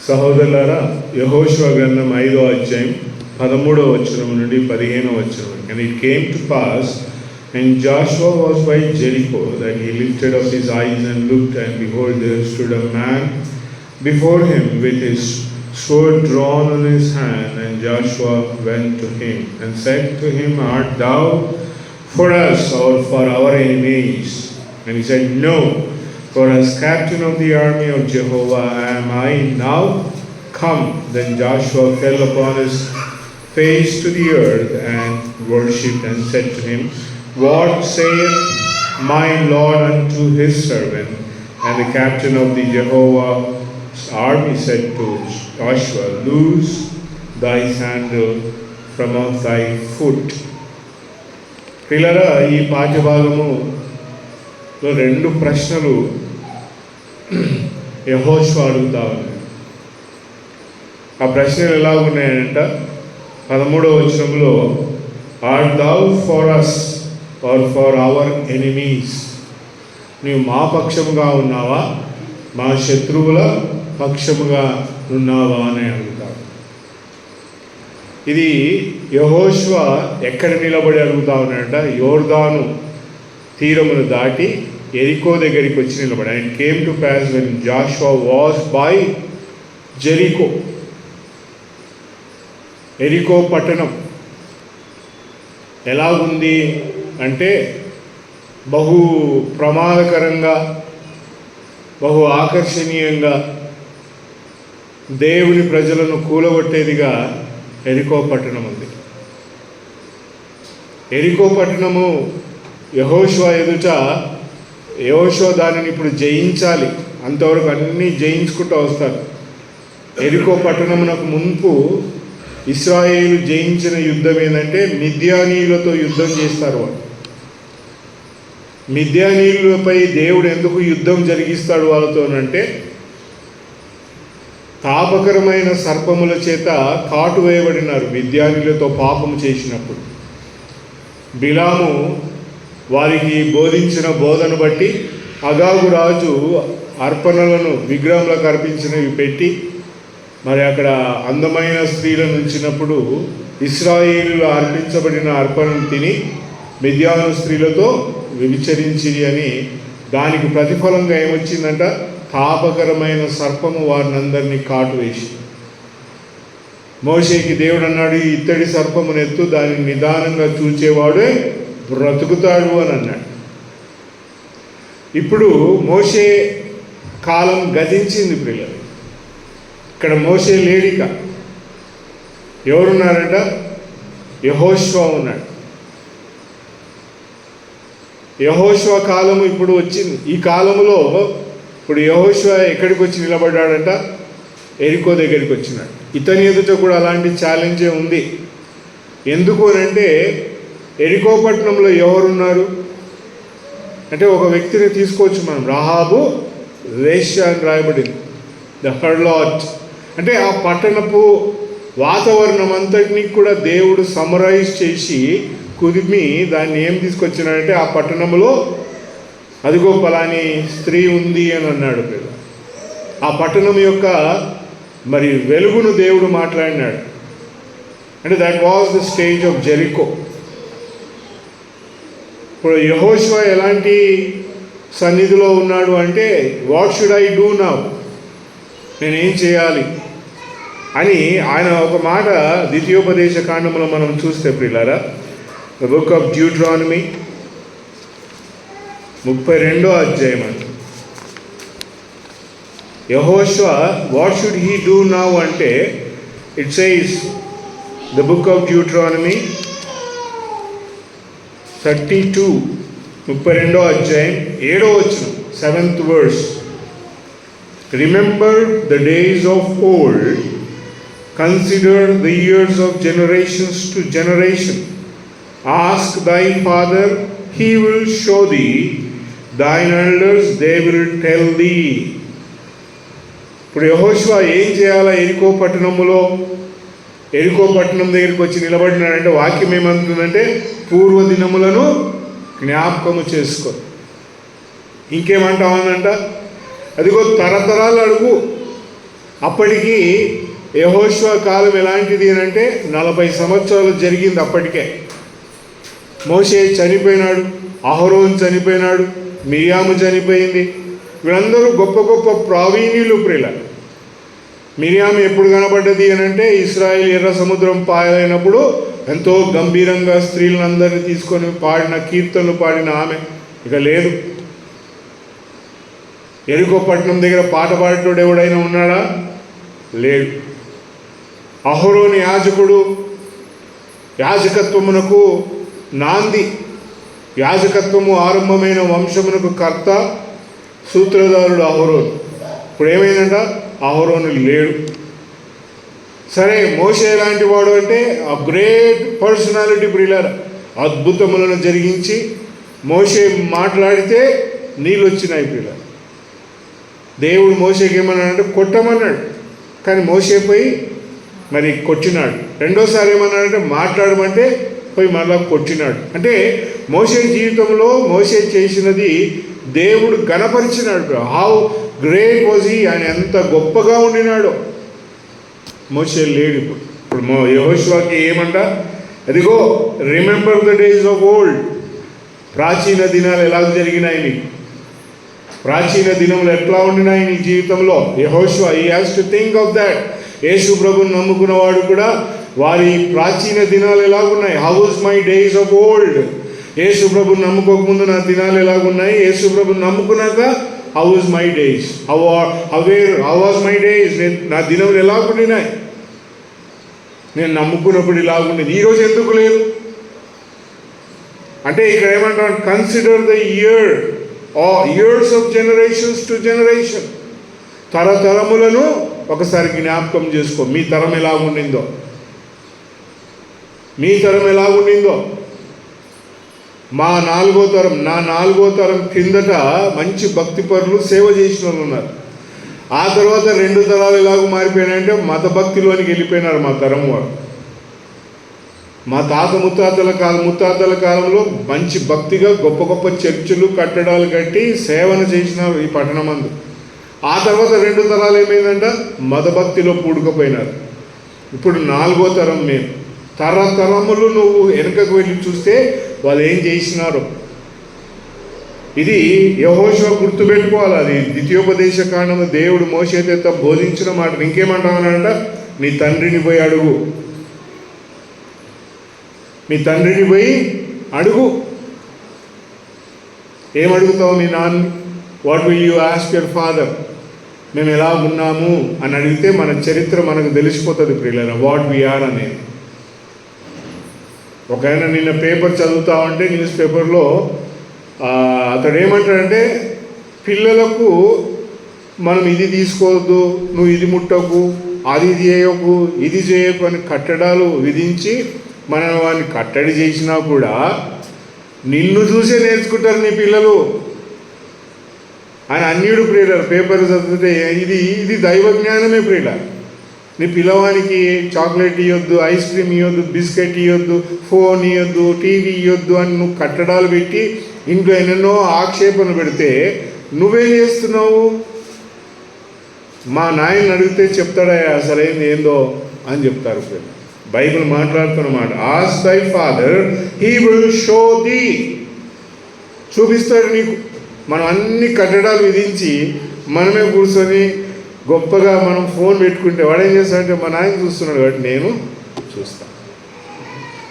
సహోదరులారా, యెహోషువ గ్రంథం 5వ అధ్యాయం 13వ వచనం నుండి 15వ వచనం. And it came to pass, when Joshua was by Jericho, that he lifted up his eyes and looked, and behold, there stood a man before him with his sword drawn in his hand. And Joshua went to him and said to him, Art thou for us or for our enemies? And he said, No, for as captain of the army of Jehovah am I now come. Then Joshua fell upon his face to the earth and worshipped, and said to him, What saith my Lord unto his servant? And the captain of the Jehovah's army said to Joshua, Loose thy sandal from off thy foot. పిల్లరా, ఈ పాఠ్యభాగములో రెండు ప్రశ్నలు యెహోషువ అడుగుతా ఉన్నాయి. ఆ ప్రశ్నలు ఎలా ఉన్నాయంట? 13వ వచనంలో, art thou for us or for our enemies? నీవు మా పక్షముగా ఉన్నావా, మా శత్రువుల పక్షముగా ఉన్నావా అని అడుగుతాడు. ఇది యెహోషువ ఎక్కడ నిలబడి అడుగుతా ఉన్నాడంట? యోర్దాను తీరమును దాటి ఎరికో దగ్గరికి వచ్చి నిలబడి. And came to pass when Joshua was by Jericho. ఎరికో పట్టణం ఎలాగుంది అంటే బహు ప్రమాదకరంగా, బహు ఆకర్షణీయంగా, దేవుని ప్రజలను కూలగొట్టేదిగా ఎరికో పట్టణం ఉంది. ఎరికో పట్టణము యెహోషువ ఎదుట, యెహోషువ దానిని ఇప్పుడు జయించాలి. అంతవరకు అన్నీ జయించుకుంటూ వస్తారు. ఎరికో పట్టణమునకు మున్పు ఇశ్రాయేలు జయించిన యుద్ధం ఏంటంటే మిద్యానీయులతో యుద్ధం చేస్తారు. వాళ్ళు మిద్యానీయులపై దేవుడు ఎందుకు యుద్ధం జరిగిస్తాడు వాళ్ళతోనంటే, తాపకరమైన సర్పముల చేత కాటు వేయబడినారు మిద్యానీయులతో పాపము చేసినప్పుడు. బిలాము వారికి బోధించిన బోధను బట్టి అగాగు రాజు అర్పణలను విగ్రహంలకు అర్పించినవి పెట్టి, మరి అక్కడ అందమైన స్త్రీలను ఉంచినప్పుడు ఇశ్రాయేలులో అర్పించబడిన అర్పణను తిని మిద్యాను స్త్రీలతో వ్యభిచరించి అని దానికి ప్రతిఫలంగా ఏమొచ్చిందంట? తాపకరమైన సర్పము వారిని అందరినీ కాటు వేసి. మోషేకి దేవుడు అన్నాడు, ఈ ఇత్తడి సర్పమునెత్తు, దానిని నిదానంగా చూచేవాడే బ్రతుకుతాడు అని అన్నాడు. ఇప్పుడు మోషే కాలం గతించింది పిల్లలు. ఇక్కడ మోషే లేడిక. ఎవరున్నారంట? యెహోషువ ఉన్నాడు. యెహోషువ కాలము ఇప్పుడు వచ్చింది. ఈ కాలంలో ఇప్పుడు యెహోషువ ఎక్కడికి వచ్చి నిలబడ్డాడంట? ఎరికో దగ్గరికి వచ్చినాడు. ఇతని ఎదుట కూడా అలాంటి ఛాలెంజే ఉంది. ఎందుకు అంటే ఎరికో పట్టణంలో ఎవరున్నారు అంటే ఒక వ్యక్తిని తీసుకోవచ్చు మనం. రహాబు వేశ్య అని రాయబడింది, ద హర్లాట్. అంటే ఆ పట్టణపు వాతావరణం అంతటినీ కూడా దేవుడు సమరైజ్ చేసి కుదిమి దాన్ని ఏం తీసుకొచ్చినాడంటే, ఆ పట్టణంలో అదిగో పలాని స్త్రీ ఉంది అని అన్నాడు. ఆ పట్టణం యొక్క మరి వెలుగును దేవుడు మాట్లాడినాడు. అంటే that was the stage of Jericho. ఇప్పుడు యెహోషువ ఎలాంటి సన్నిధిలో ఉన్నాడు అంటే, what should I do now, నేనేం చేయాలి అని ఆయన ఒక మాట ద్వితీయోపదేశ కాండములో మనం చూస్తే ప్రియులారా, ద బుక్ ఆఫ్ డ్యూట్రానమీ 32వ అధ్యాయం అంట. యెహోషువ what should he do now అంటే, it says the book of Deuteronomy 32వ అధ్యాయం 7వ వచనం, 7th verse. Remember the days of old, consider the years of generations to generation. Ask thy father, he will show thee, thine elders, they will tell thee. ఇప్పుడు యెహోషువ ఏం చేయాలా? ఎరికో పట్టణములో, ఎరికో పట్టణం దగ్గరికి వచ్చి నిలబడినాడంటే వాక్యం ఏమంటుందంటే, పూర్వదినములను జ్ఞాపకము చేసుకో. ఇంకేమంటామనంట? అదిగో తరతరాలు అడుగు, అప్పటికి యెహోషువ కాలం ఎలాంటిది అని అంటే 40 సంవత్సరాలు జరిగింది. అప్పటికే మోషే చనిపోయినాడు, అహరోన్ చనిపోయినాడు, మిరియాము చనిపోయింది. వీళ్ళందరూ గొప్ప గొప్ప ప్రావీణ్యులు ప్రియుల. మిరియాము ఎప్పుడు కనబడ్డది అని అంటే ఇశ్రాయేల్ ఎర్ర సముద్రం పాయైనప్పుడు ఎంతో గంభీరంగా స్త్రీలందరినీ తీసుకొని పాడిన కీర్తనలు పాడిన ఆమె ఇక లేదు. ఎరికో పట్టణం దగ్గర పాట పాడేటోడు ఎవడైనా ఉన్నాడా? లేడు. అహరోను యాజకుడు, యాజకత్వమునకు నాంది, యాజకత్వము ఆరంభమైన వంశమునకు కర్త, సూత్రధారుడు అహరోను. ఇప్పుడు ఏమైందంట? అహరోను లేడు. సరే, మోషే ఎలాంటి వాడు అంటే ఆ గ్రేట్ పర్సనాలిటీ ప్రియులార, అద్భుతములను జరిగించి మోషే మాట్లాడితే నీళ్ళు వచ్చినాయి ప్రియులార. దేవుడు మోషేకి ఏమన్నాడంటే కొట్టమన్నాడు, కానీ మోషే పోయి మరి కొట్టినాడు. రెండోసారి ఏమన్నాడంటే మాట్లాడమంటే పోయి మళ్ళా కొట్టినాడు. అంటే మోషే జీవితంలో మోషే చేసినది దేవుడు గణపరిచినాడు. హౌ గ్రేట్ వాజ్ హీ, ఆయన ఎంత గొప్పగా ఉండినాడో. మోషే లేడు. ఇప్పుడు యెహోషువకి ఏమంట? అదిగో remember the days of old. ప్రాచీన దినాలు ఎలా జరిగినాయి నీకు, ప్రాచీన దినములు ఎట్లా ఉండినాయి నీ జీవితంలో. యెహోషువ he has to think of that. యేసు ప్రభుని నమ్ముకున్నవాడు కూడా వారి ప్రాచీన దినాలు ఎలాగున్నాయి. How was my days of old. యేసు ప్రభుని నమ్ముకోకముందు నా దినాలు ఎలాగున్నాయి, యేసు ప్రభుని నమ్ముకున్నాక how was my days, how was my days. నా దినములు ఎలాగుండినాయి, నేను నమ్ముకున్నప్పుడు ఇలాగుండేది, ఈరోజు ఎందుకు లేదు అంటే ఇక్కడ ఏమంటారు? Consider the years of generations to generation. తరతరములను ఒకసారి జ్ఞాపకం చేసుకో. మీ తరం ఎలాగుండిందో, మీ తరం ఎలాగుండిందో. నా 4వ తరం కిందట మంచి భక్తి పరులు సేవ చేసిన వాళ్ళు ఉన్నారు. ఆ తర్వాత 2 తరాలు ఎలాగో మారిపోయినాయంటే మత భక్తిలోనికి వెళ్ళిపోయినారు మా తరం వారు. మా ముత్తాతల కాలంలో మంచి భక్తిగా గొప్ప గొప్ప చర్చిలు కట్టడాలు కట్టి సేవన చేసినారు ఈ పట్టణమందు. ఆ తర్వాత 2 తరాలు ఏమైందంట? మత భక్తిలో పూడుకుపోయినారు. ఇప్పుడు 4వ తరం మేము. తరతరములు నువ్వు వెనుకకు వెళ్ళి చూస్తే వాళ్ళు ఏం చేసినారు. ఇది యెహోషువ గుర్తుపెట్టుకోవాలి. అది ద్వితీయోపదేశ కాండము దేవుడు మోషేతో బోధించిన మాట. ఇంకేమంటామనంట? నీ తండ్రిని పోయి అడుగు, మీ తండ్రిని పోయి అడుగు. ఏమడుగుతావు మీ నాన్న? What will you ask your father? మేము ఎలా ఉన్నాము అని అడిగితే మన చరిత్ర మనకు తెలిసిపోతుంది ప్రియులారా, వాట్ వి ఆర్ అనేది. ఒక ఆయన నిన్న పేపర్ చదువుతామంటే న్యూస్ పేపర్లో అతడు ఏమంటాడంటే పిల్లలకు మనం ఇది తీసుకోవద్దు, నువ్వు ఇది ముట్టకు, అది చేయకు, ఇది చేయకు అని కట్టడాలు విధించి మనం వాడిని కట్టడి చేసినా కూడా నిన్ను చూసే నేర్చుకుంటారు నీ పిల్లలు అని అన్యుడు ప్రియులారు. పేపర్ చదివితే ఇది దైవ జ్ఞానమే ప్రియులారు. నీ పిల్లవానికి చాక్లెట్ ఇవ్వద్దు, ఐస్ క్రీమ్ ఇవ్వద్దు, బిస్కెట్ ఇవ్వద్దు, ఫోన్ ఇవ్వద్దు, టీవీ ఇవ్వద్దు అని నువ్వు కట్టడాలు పెట్టి ఇంట్లో ఎన్నెన్నో ఆక్షేపణలు పెడితే నువ్వేం చేస్తున్నావు? మా నాయన్ని అడిగితే చెప్తాడా అసలైంది ఏందో అని చెప్తారు. బైబిల్ మాట్లాడుతున్నమాట. ఆస్క్ దై father, he will show the. చూపిస్తాడు నీకు. మనం అన్ని కట్టడాలు విధించి మనమే కూర్చొని గొప్పగా మనం ఫోన్ పెట్టుకుంటే వాడు ఏం చేస్తాడంటే మా నాయన చూస్తున్నాడు కాబట్టి నేను చూస్తాను.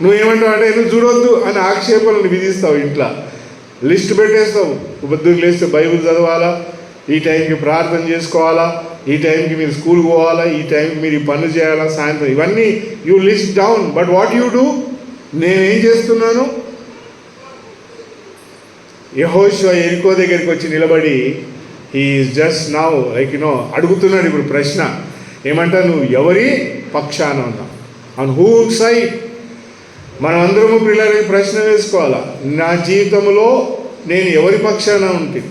నువ్వేమంటావు అంటే నువ్వు చూడొద్దు అని ఆక్షేపణలు విధిస్తావు. ఇంట్లో లిస్ట్ పెట్టేస్తావు. పొద్దున్న లేస్తే బైబిల్ చదవాలా, ఈ టైంకి ప్రార్థన చేసుకోవాలా, ఈ టైంకి మీరు స్కూల్కి పోవాలా, ఈ టైంకి మీరు ఈ పనులు చేయాలా, సాయంత్రం ఇవన్నీ you list down. But what you do? నేనేం చేస్తున్నాను? యెహోషువ ఎరికో దగ్గరికి వచ్చి నిలబడి he is just now like అడుగుతున్నాడు ఇప్పుడు ప్రశ్న. ఏమంటా? నువ్వు ఎవరి పక్షాన ఉన్నావు? On whom side? మనం అందరము పిల్లలకి ప్రశ్న వేసుకోవాలా. నా జీవితంలో నేను ఎవరి పక్షాన ఉంటుంది,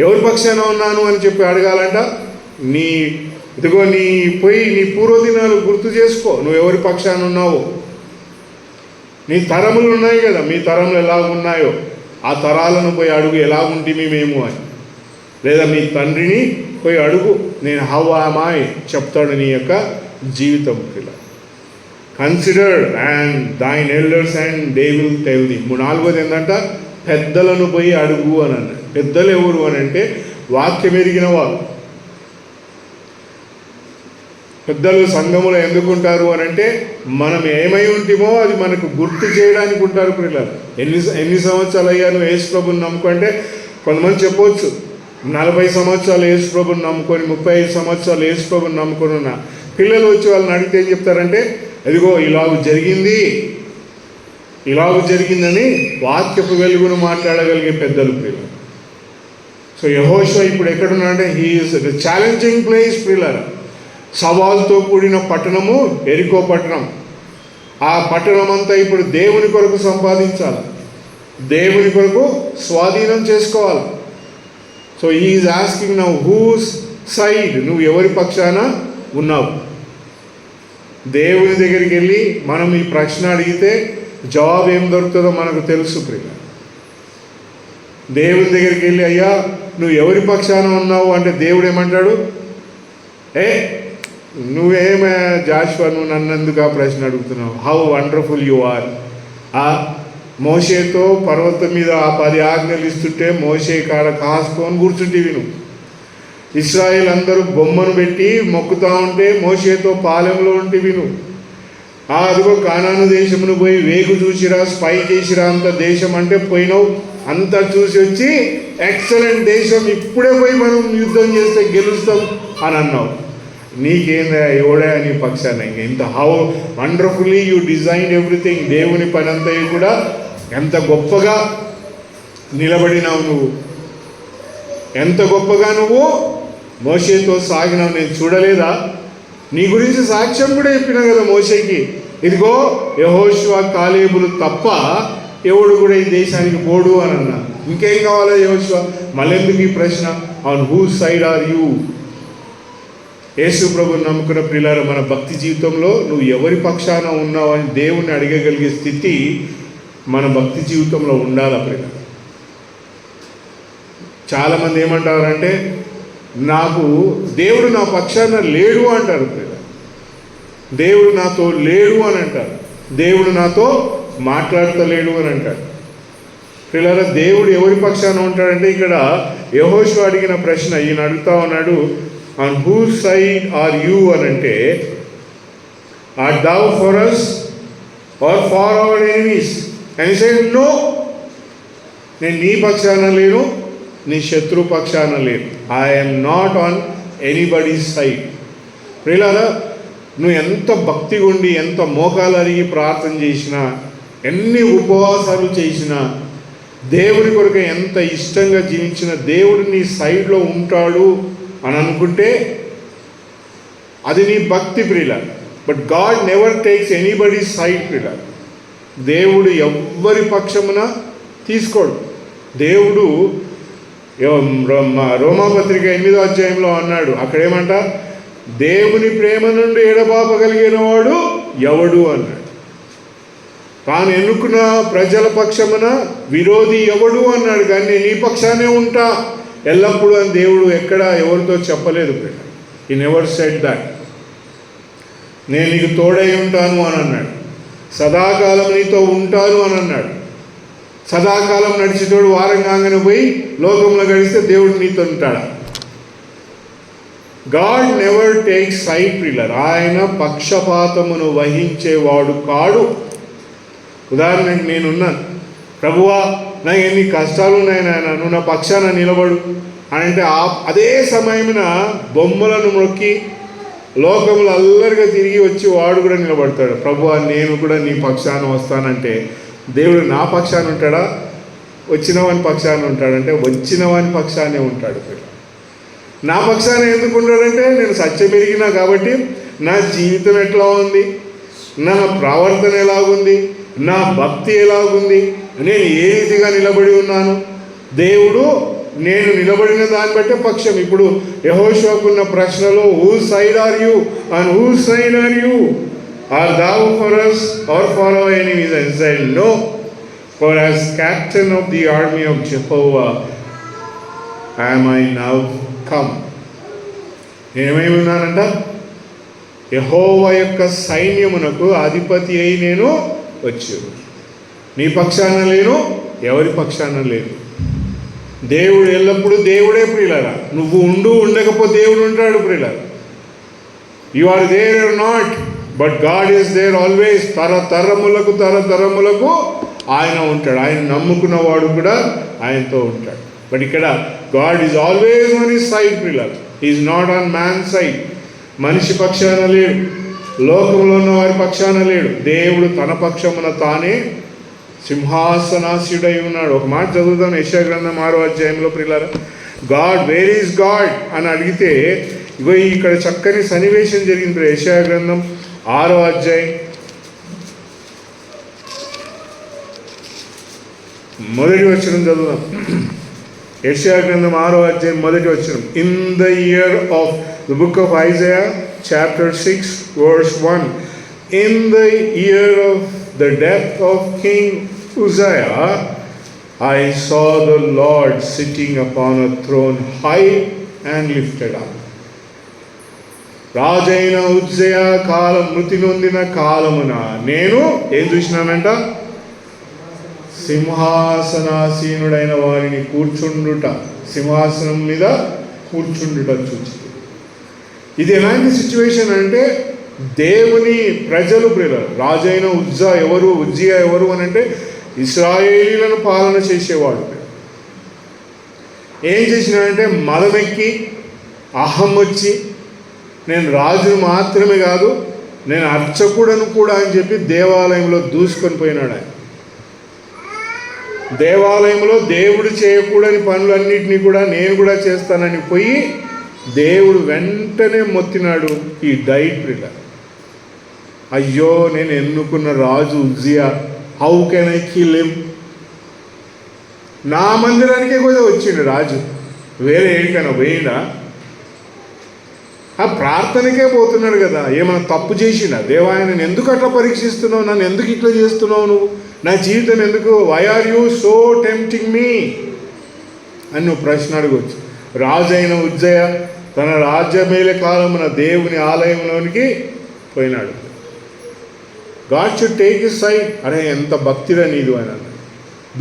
ఎవరి పక్షాన ఉన్నాను అని చెప్పి అడగాలంట. ఇదిగో నీ పూర్వదినాలు గుర్తు చేసుకో. నువ్వు ఎవరి పక్షాన ఉన్నావో. నీ తరములు ఉన్నాయి కదా, మీ తరములు ఎలాగున్నాయో ఆ తరాలను పోయి అడుగు, ఎలా ఉంటుంది మేము అని. లేదా మీ తండ్రిని పోయి అడుగు, నేను హౌ ఆమ్ ఐ చెప్తాడు నీ యొక్క జీవితం. ఇలా consider and thine elders and they will tell thee. 4వది ఏంటంట, పెద్దలను పోయి అడుగు అని అన్నాడు. పెద్దలు ఎవరు అని అంటే వాక్యం ఎరిగిన వారు. పెద్దలు సంఘములో ఎందుకుంటారు అని అంటే మనం ఏమై ఉంటేమో అది మనకు గుర్తు చేయడానికి ఉంటారు. పిల్లలు ఎన్ని సంవత్సరాలు అయ్యా నువ్వు యేసు ప్రభుని నమ్ముకుంటే, కొంతమంది చెప్పవచ్చు 40 సంవత్సరాలు యేసు ప్రభుని నమ్ముకొని 35 సంవత్సరాలు యేసు ప్రభుని నమ్ముకొని ఉన్నా. పిల్లలు వచ్చి వాళ్ళని అడిగితే ఏం చెప్తారంటే, అదిగో ఇలాగ జరిగిందని వాక్యపు వెలుగును మాట్లాడగలిగే పెద్దలు పిల్లలు. సో యెహోషువ ఇప్పుడు ఎక్కడున్నాడంటే he is the challenging place పిల్లలు. సవాల్తో కూడిన పట్టణము ఎరికో పట్టణం. ఆ పట్టణం అంతా ఇప్పుడు దేవుని కొరకు సంపాదించాలి, దేవుని కొరకు స్వాధీనం చేసుకోవాలి. So he is asking now whose side, నువ్వు ఎవరి పక్షాన ఉన్నావు? దేవుని దగ్గరికి వెళ్ళి మనం ఈ ప్రశ్న అడిగితే జవాబు ఏం దొరుకుతుందో మనకు తెలుసు ప్రియ. దేవుని దగ్గరికి వెళ్ళి అయ్యా నువ్వు ఎవరి పక్షాన ఉన్నావు అంటే దేవుడు ఏమంటాడు, నువ్వేమే జాషువా నువ్వు నన్నెందుకు ఆ ప్రశ్న అడుగుతున్నావు? How wonderful you are. మోషేతో పర్వతం మీద ఆ 10 ఆజ్ఞలు ఇస్తుంటే మోషే కాడ కాసుకొని కూర్చుంటేవి నువ్వు. ఇశ్రాయేల్ అందరూ బొమ్మను పెట్టి మొక్కుతా ఉంటే మోషేతో పాలెంలో ఉంటేవి నువ్వు. అదిగో కానాను దేశమును పోయి వేగు చూసిరా, స్పై చేసిరా, అంత దేశం అంటే పోయినావు, అంతా చూసి వచ్చి ఎక్సలెంట్ దేశం, ఇప్పుడే పోయి మనం యుద్ధం చేస్తే గెలుస్తాం అని అన్నావు. నీకేందా ఎవడా నీ పక్షాన? ఇంత how wonderfully you designed everything. దేవుని పని అంతా కూడా ఎంత గొప్పగా నిలబడినావు నువ్వు, ఎంత గొప్పగా నువ్వు మోషేతో సాగినావు. నేను చూడలేదా? నీ గురించి సాక్ష్యం కూడా చెప్పినా కదా మోషేకి, ఇదిగో యెహోషువ కాలేబులు తప్ప ఎవడు కూడా ఈ దేశానికి పోడు అని అన్నా. ఇంకేం కావాలా యెహోషువ? మళ్ళెందుకు ఈ ప్రశ్న? On whose side are you? యేసు ప్రభుని నమ్ముకున్న ప్రియులారా, మన భక్తి జీవితంలో నువ్వు ఎవరి పక్షాన ఉన్నావు అని దేవుణ్ణి అడగగలిగే స్థితి మన భక్తి జీవితంలో ఉండాలి ప్రియులారా. చాలామంది ఏమంటారంటే నాకు దేవుడు నా పక్షాన లేడు అంటారు ప్రియులారా. దేవుడు నాతో లేడు అని అంటారు, దేవుడు నాతో మాట్లాడతలేడు అని అంటారు. ప్రియులారా, దేవుడు ఎవరి పక్షాన ఉంటాడంటే ఇక్కడ యెహోషువ అడిగిన ప్రశ్న ఈయన అడుగుతా ఉన్నాడు, on whose side are you అని అంటే, are thou for us or for our enemies? And he said no, నేను నీ పక్షాన లేను, నీ శత్రు పక్షాన లేను. I'm not on anybody's side. ప్రియులారా, నువ్వు ఎంత భక్తిగా ఉండి, ఎంత మోకాలు అరిగి ప్రార్థన చేసినా, ఎన్ని ఉపవాసాలు చేసినా, దేవుని కొరకు ఎంత ఇష్టంగా జీవించిన, దేవుడు నీ సైడ్లో ఉంటాడు అని అనుకుంటే అది నీ భక్తి ప్రియులారా. But God never takes anybody side ప్రియులారా. దేవుడు ఎవ్వరి పక్షమున తీసుకోడు. దేవుడు రోమాపత్రిక 8వ అధ్యాయంలో అన్నాడు, అక్కడేమంట, దేవుని ప్రేమ నుండి ఎడబాపగలిగిన వాడు ఎవడు అన్నాడు. తాను ఎన్నుకున్న ప్రజల పక్షమున విరోధి ఎవడు అన్నాడు. కానీ నేను నీ పక్షానే ఉంటా ఎల్లప్పుడూ అని దేవుడు ఎక్కడ ఎవరితో చెప్పలేదు. ఈ నెవర్ సెడ్ దట్. నేను నీకు తోడై ఉంటాను అని అన్నాడు, సదాకాలం నీతో ఉంటాను అని అన్నాడు. సదాకాలం నడిచేటోడు వారం కాగానే పోయి లోకంలో గడిస్తే దేవుడు నీతో ఉంటాడా? గాడ్ నెవర్ టేక్స్ సైడ్ ప్రియులారా. ఆయన పక్షపాతమును వహించేవాడు కాడు. ఉదాహరణకి నేనున్నాను, ప్రభువా నాకు ఎన్ని కష్టాలు ఉన్నాయి నాయన, నువ్వు నా పక్షాన నిలబడు అని అంటే అదే సమయమున బొమ్మలను మొక్కి లోకంలో అల్లరిగా తిరిగి వచ్చి వాడు కూడా నిలబడతాడు. ప్రభువా నేను కూడా నీ పక్షాన వస్తానంటే దేవుడు నా పక్షాన ఉంటాడా? వచ్చిన వాని పక్షాన ఉంటాడంటే వచ్చిన వాని పక్షానే ఉంటాడు. నా పక్షాన ఎందుకు ఉంటాడంటే నేను సత్యం ఎరిగినా కాబట్టి నా జీవితం ఎట్లా ఉంది, నా ప్రవర్తన ఎలాగుంది, నా భక్తి ఎలాగుంది, నేను ఏ రీతిగా నిలబడి ఉన్నాను, దేవుడు నేను నిలబడిన దాన్ని బట్టే పక్షం. ఇప్పుడు యెహోషువకున్న ప్రశ్నలో who side are you and who side are you, are thou for us or for our enemies? And said no, for as captain of the army of Jehovah am I now come. నేనేమై ఉన్నానంట, యెహోవా యొక్క సైన్యమునకు అధిపతి అయి నేను వచ్చాను. నీ పక్షాన లేను, ఎవరి పక్షాన లేను. దేవుడు ఎల్లప్పుడూ దేవుడే ప్రియులారా. నువ్వు ఉండకపోతే దేవుడు ఉంటాడు ప్రియులారా. You are there or not, but God is there always. తరతరములకు ఆయన ఉంటాడు. ఆయన నమ్ముకున్నవాడు కూడా ఆయనతో ఉంటాడు. బట్ ఇక్కడ God is always on his side ప్రియులారా. He is not on man side. మనిషి పక్షాన లేడు, లోకంలో ఉన్న వారి పక్షాన లేడు. దేవుడు తన పక్షమున తానే సింహాసనాసీనుడై ఉన్నాడు. ఒక మాట చదువుతాను, యెషయా గ్రంథం 6వ అధ్యాయంలో ప్రియులారా. గాడ్, వేర్ ఈజ్ గాడ్ అని అడిగితే ఇగో ఇక్కడ చక్కని సన్నివేశం జరిగింది. యెషయా గ్రంథం 6వ అధ్యాయం 1వ వచనం చదువుదాం. యెషయా గ్రంథం 6వ అధ్యాయం 1వ వచనం. In the year of the book of Isaiah chapter 6 verse 1. In the year of the death of King Uzziah, I saw the Lord sitting upon a throne high and lifted up. రాజైన ఉజ్జయ కాలం, మృతి నొందిన కాలమున నేను ఏం చూసినానంట, సింహాసనాసీనుడైన వారిని కూర్చుండుట, సింహాసనం మీద కూర్చుండుట చూచి. ఇది ఎలాంటి సిచ్యువేషన్ అంటే, దేవుని ప్రజలు ప్రియులారా. రాజైన ఉజ్జియా ఎవరు అని అంటే ఇశ్రాయేలీలను పాలన చేసేవాడు. ఏం చేసినాడంటే మదమెక్కి అహం వచ్చి, నేను రాజును మాత్రమే కాదు, నేను అర్చకుడను కూడా అని చెప్పి దేవాలయంలో దూసుకొని పోయినాడు. ఆయన దేవాలయంలో దేవుడు చేయకూడని పనులన్నింటినీ కూడా నేను కూడా చేస్తానని పోయి దేవుడు వెంటనే మొత్తినాడు. ఈ డైట్ ప్రియులారా. అయ్యో, నేను ఎన్నుకున్న రాజు ఉజ్జియా, how can I kill him? నా మందిరానికే కూడా వచ్చిండు రాజు, వేరే ఏడికైనా పోయిండా? ఆ ప్రార్థనకే పోతున్నాడు కదా. ఏమైనా తప్పు చేసిండా? దేవా, నేను ఎందుకు అట్లా పరీక్షిస్తున్నావు? నన్ను ఎందుకు ఇట్లా చేస్తున్నావు? నువ్వు నా జీవితం ఎందుకు? Why are you so tempting me అని నువ్వు ప్రశ్న అడగవచ్చు. రాజైన ఉజ్జయ తన రాజ్యమేల కాలమున దేవుని ఆలయంలోనికి పోయినాడు. God should take his side. అరే, ఎంత భక్తిరా నీదు అని అన్నాడు.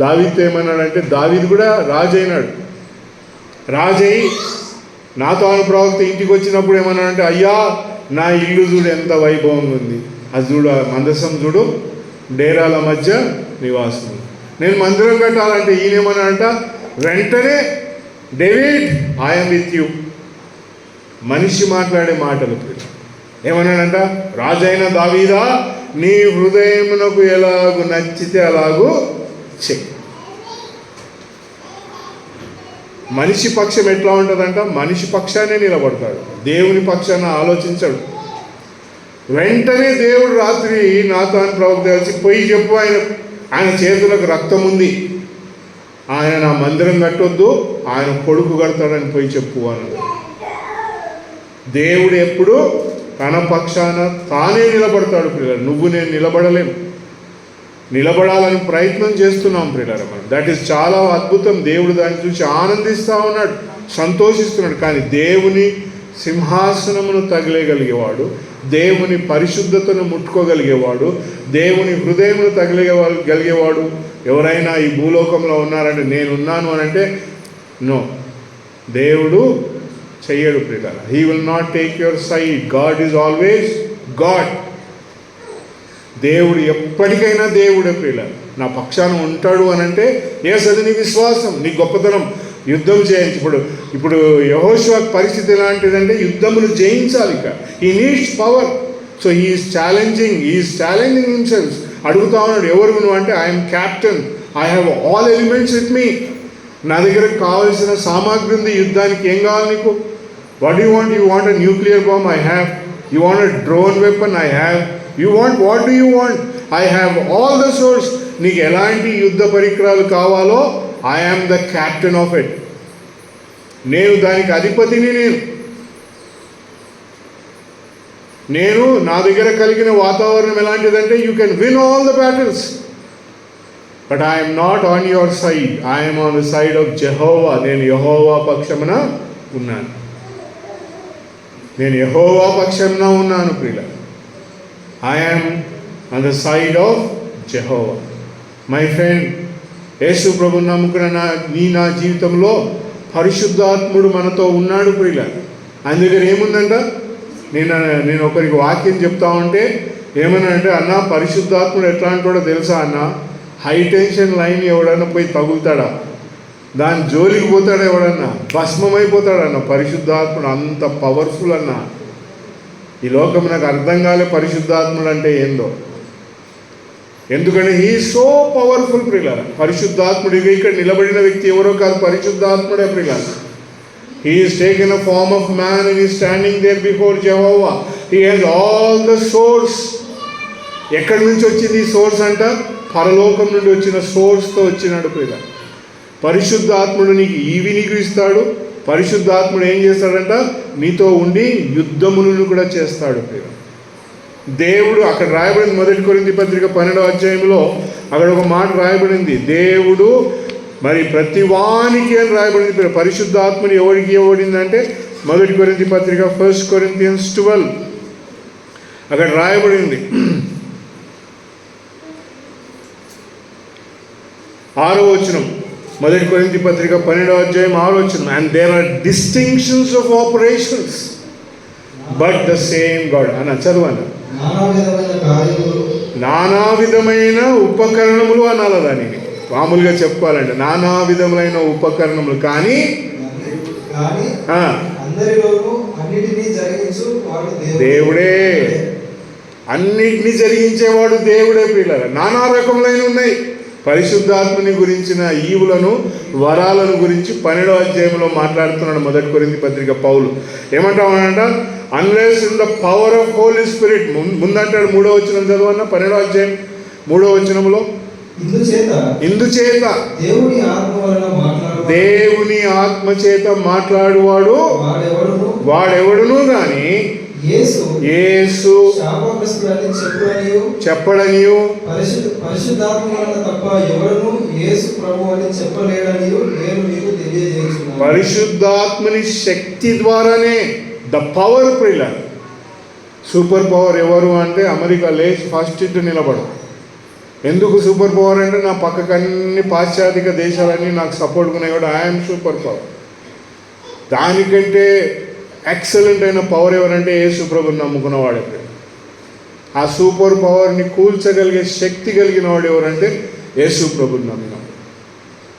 దావీదుతో ఏమన్నాడంటే, దావీదు కూడా రాజు అయినాడు. రాజయ్యి నాతాను ప్రవక్త ఇంటికి వచ్చినప్పుడు ఏమన్నాడంటే, అయ్యా, నా ఇల్లు చూడు ఎంత వైభవంగా ఉంది, అది చూడు, మందసం చూడు, డేరాల మధ్య నివాసం. నేను మందిరం కట్టాలంటే ఈయనేమన్నాడంట, వెంటనే డేవిడ్, ఐఎమ్ విత్ యూ. మనిషి మాట్లాడే మాటలు ఏమన్నాడంట, రాజైన దావీదా, నీ హృదయమునకు ఎలాగూ నచ్చితే అలాగూ చెయ్యి. మనిషి పక్షం ఎట్లా ఉంటుందంట, మనిషి పక్షానే నిలబడతాడు, దేవుని పక్షాన ఆలోచించడు. వెంటనే దేవుడు రాత్రి నాతాను ప్రవక్త కలిసి పోయి చెప్పు, ఆయన చేతులకు రక్తం ఉంది, ఆయన నా మందిరం కట్టొద్దు, ఆయన కొడుకు కడతాడని పోయి చెప్పు అన్నాడు. దేవుడు ఎప్పుడు తన పక్షాన తానే నిలబడతాడు ప్రియులారా. నువ్వు నేను నిలబడలేము. నిలబడాలని ప్రయత్నం చేస్తున్నాం ప్రియులారా మనం. దట్ ఈస్ చాలా అద్భుతం. దేవుడు దాన్ని చూసి ఆనందిస్తూ ఉన్నాడు, సంతోషిస్తున్నాడు. కానీ దేవుని సింహాసనమును తగిలేగలిగేవాడు, దేవుని పరిశుద్ధతను ముట్టుకోగలిగేవాడు, దేవుని హృదయమును తగిలేగలిగేవాడు ఎవరైనా ఈ భూలోకంలో ఉన్నారంటే, నేనున్నాను అని అంటే నో, దేవుడు చెయ్యడు ప్రియులారా. He will not take your side. God is always God. దేవుడు ఎప్పటికైనా దేవుడే ప్రియులారా. నా పక్షాన ఉంటాడు అని అంటే ఎస్, అది నీ విశ్వాసం, నీ గొప్పతనం. యుద్ధం చేయించి ఇప్పుడు యెహోషువ పరిస్థితి ఎలాంటిదంటే యుద్ధమును జయించాలి. ఇక he needs power. So he is challenging himself. అడుగుతా ఉన్నాడు, ఎవరు నువ్వు అంటే, I'm captain, I have all elements with me. నా దగ్గర కావాల్సిన సామాగ్రి ఉంది యుద్ధానికి. ఏం కావాలి నీకు? What you want? You want a nuclear bomb? I have. You want a drone weapon? I have. You want, what do you want? I have all the source. నీకు ఎలాంటి యుద్ధ పరికరాలు కావాలో I am the captain of it. నేను దానికి అధిపతిని. నేను నా దగ్గర కలిగిన వాతావరణం ఎలాంటిదంటే, you can win all the battles, but I'm not on your side, I'm on the side of Jehovah. నేను యెహోవా పక్షమున ఉన్నాను. నేను యెహోవా పక్షంలో ఉన్నాను ప్రియుల. I'm on the side of Jehovah. My friend, యేసు ప్రభుని నమ్ముకున్న నా జీవితంలో పరిశుద్ధాత్ముడు మనతో ఉన్నాడు ప్రియుల. ఆయన దగ్గర ఏముందంట? నేను ఒకరికి వాక్యం చెప్తా ఉంటే ఏమన్నానంటే, అన్న పరిశుద్ధాత్ముడు ఎట్లాంటివాడో తెలుసా అన్న? హై టెన్షన్ లైన్ ఎవడన్నా పోయి తగులుతాడా? దాని జోలికి పోతాడా ఎవడన్నా? భస్మమైపోతాడన్న. పరిశుద్ధాత్ముడు అంత పవర్ఫుల్ అన్న. ఈ లోకం నాకు అర్థం కాలే పరిశుద్ధాత్ముడు అంటే ఏందో. ఎందుకంటే హీ సో పవర్ఫుల్ ప్రియుల. పరిశుద్ధాత్ముడు ఇక్కడ నిలబడిన వ్యక్తి ఎవరో కాదు, పరిశుద్ధాత్ముడే ప్రియుల. He is taken a form of man and is standing there before Jehovah. He has all the source. ఎక్కడి నుంచి వచ్చింది ఈ సోర్స్ అంట? పరలోకం నుండి వచ్చిన సోర్స్తో వచ్చినాడు ప్రియుల. పరిశుద్ధాత్ముడు నీకు ఇస్తాడు. పరిశుద్ధాత్ముడు ఏం చేస్తాడంట? నీతో ఉండి యుద్ధములను కూడా చేస్తాడు ప్రియుల. దేవుడు అక్కడ రాయబడింది, 1 కొరింథీ పత్రిక 12వ అధ్యాయంలో అక్కడ ఒక మాట రాయబడింది. దేవుడు మరి ప్రతి వానికి అని రాయబడింది. పరిశుద్ధాత్మని ఎవరికి ఇవ్వబడింది అంటే 1 కొరింథీ పత్రిక 1 Corinthians 12 అక్కడ రాయబడింది. 6వ వచనం, 1 కొరింథీ పత్రిక 12వ అధ్యాయం 6వ వచనం. And there are distinctions of operations but the same God అన్న. చదువన్న. నానా విధమైన ఉపకరణములు అనాలి. దానికి మామూలుగా చెప్పుకోవాలంటే నానా విధములైన ఉపకరణములు, కానీ దేవుడే. అన్నిటినీ జరిగించేవాడు దేవుడే ప్రియులారా. నానా రకములైన ఉన్నాయి. పరిశుద్ధాత్మని గురించిన ఈవులను, వరాలను గురించి 12వ అధ్యాయంలో మాట్లాడుతున్నాడు 1 కొరింథీ పత్రిక పౌలు. ఏమంటామనంట? Unless in the power of holy spirit. ముందంటాడు 3వ వచనం చదవన్న. 12వ అధ్యాయం 3వ వచనంలో, ఇందుచేత దేవుని ఆత్మ చేత మాట్లాడువాడు వాడెవడును గాని యేసు చెప్పడనియు పరిశుద్ధాత్మని శక్తి ద్వారానే. ద పవర్ ప్రియుల. సూపర్ పవర్ ఎవరు అంటే అమెరికా లేచి ఫస్ట్ నిలబడు. ఎందుకు సూపర్ పవర్ అంటే నా పక్కకు అన్ని పాశ్చాత్య దేశాలన్నీ నాకు సపోర్ట్గా ఉన్నాయి కూడా ఐఎమ్ సూపర్ పవర్. దానికంటే ఎక్సలెంట్ అయిన పవర్ ఎవరంటే యేసు ప్రభుని నమ్ముకున్నవాడు. ఆ సూపర్ పవర్ని కూల్చగలిగే శక్తి కలిగిన వాడు ఎవరంటే యేసు ప్రభుని నమ్మినాడు.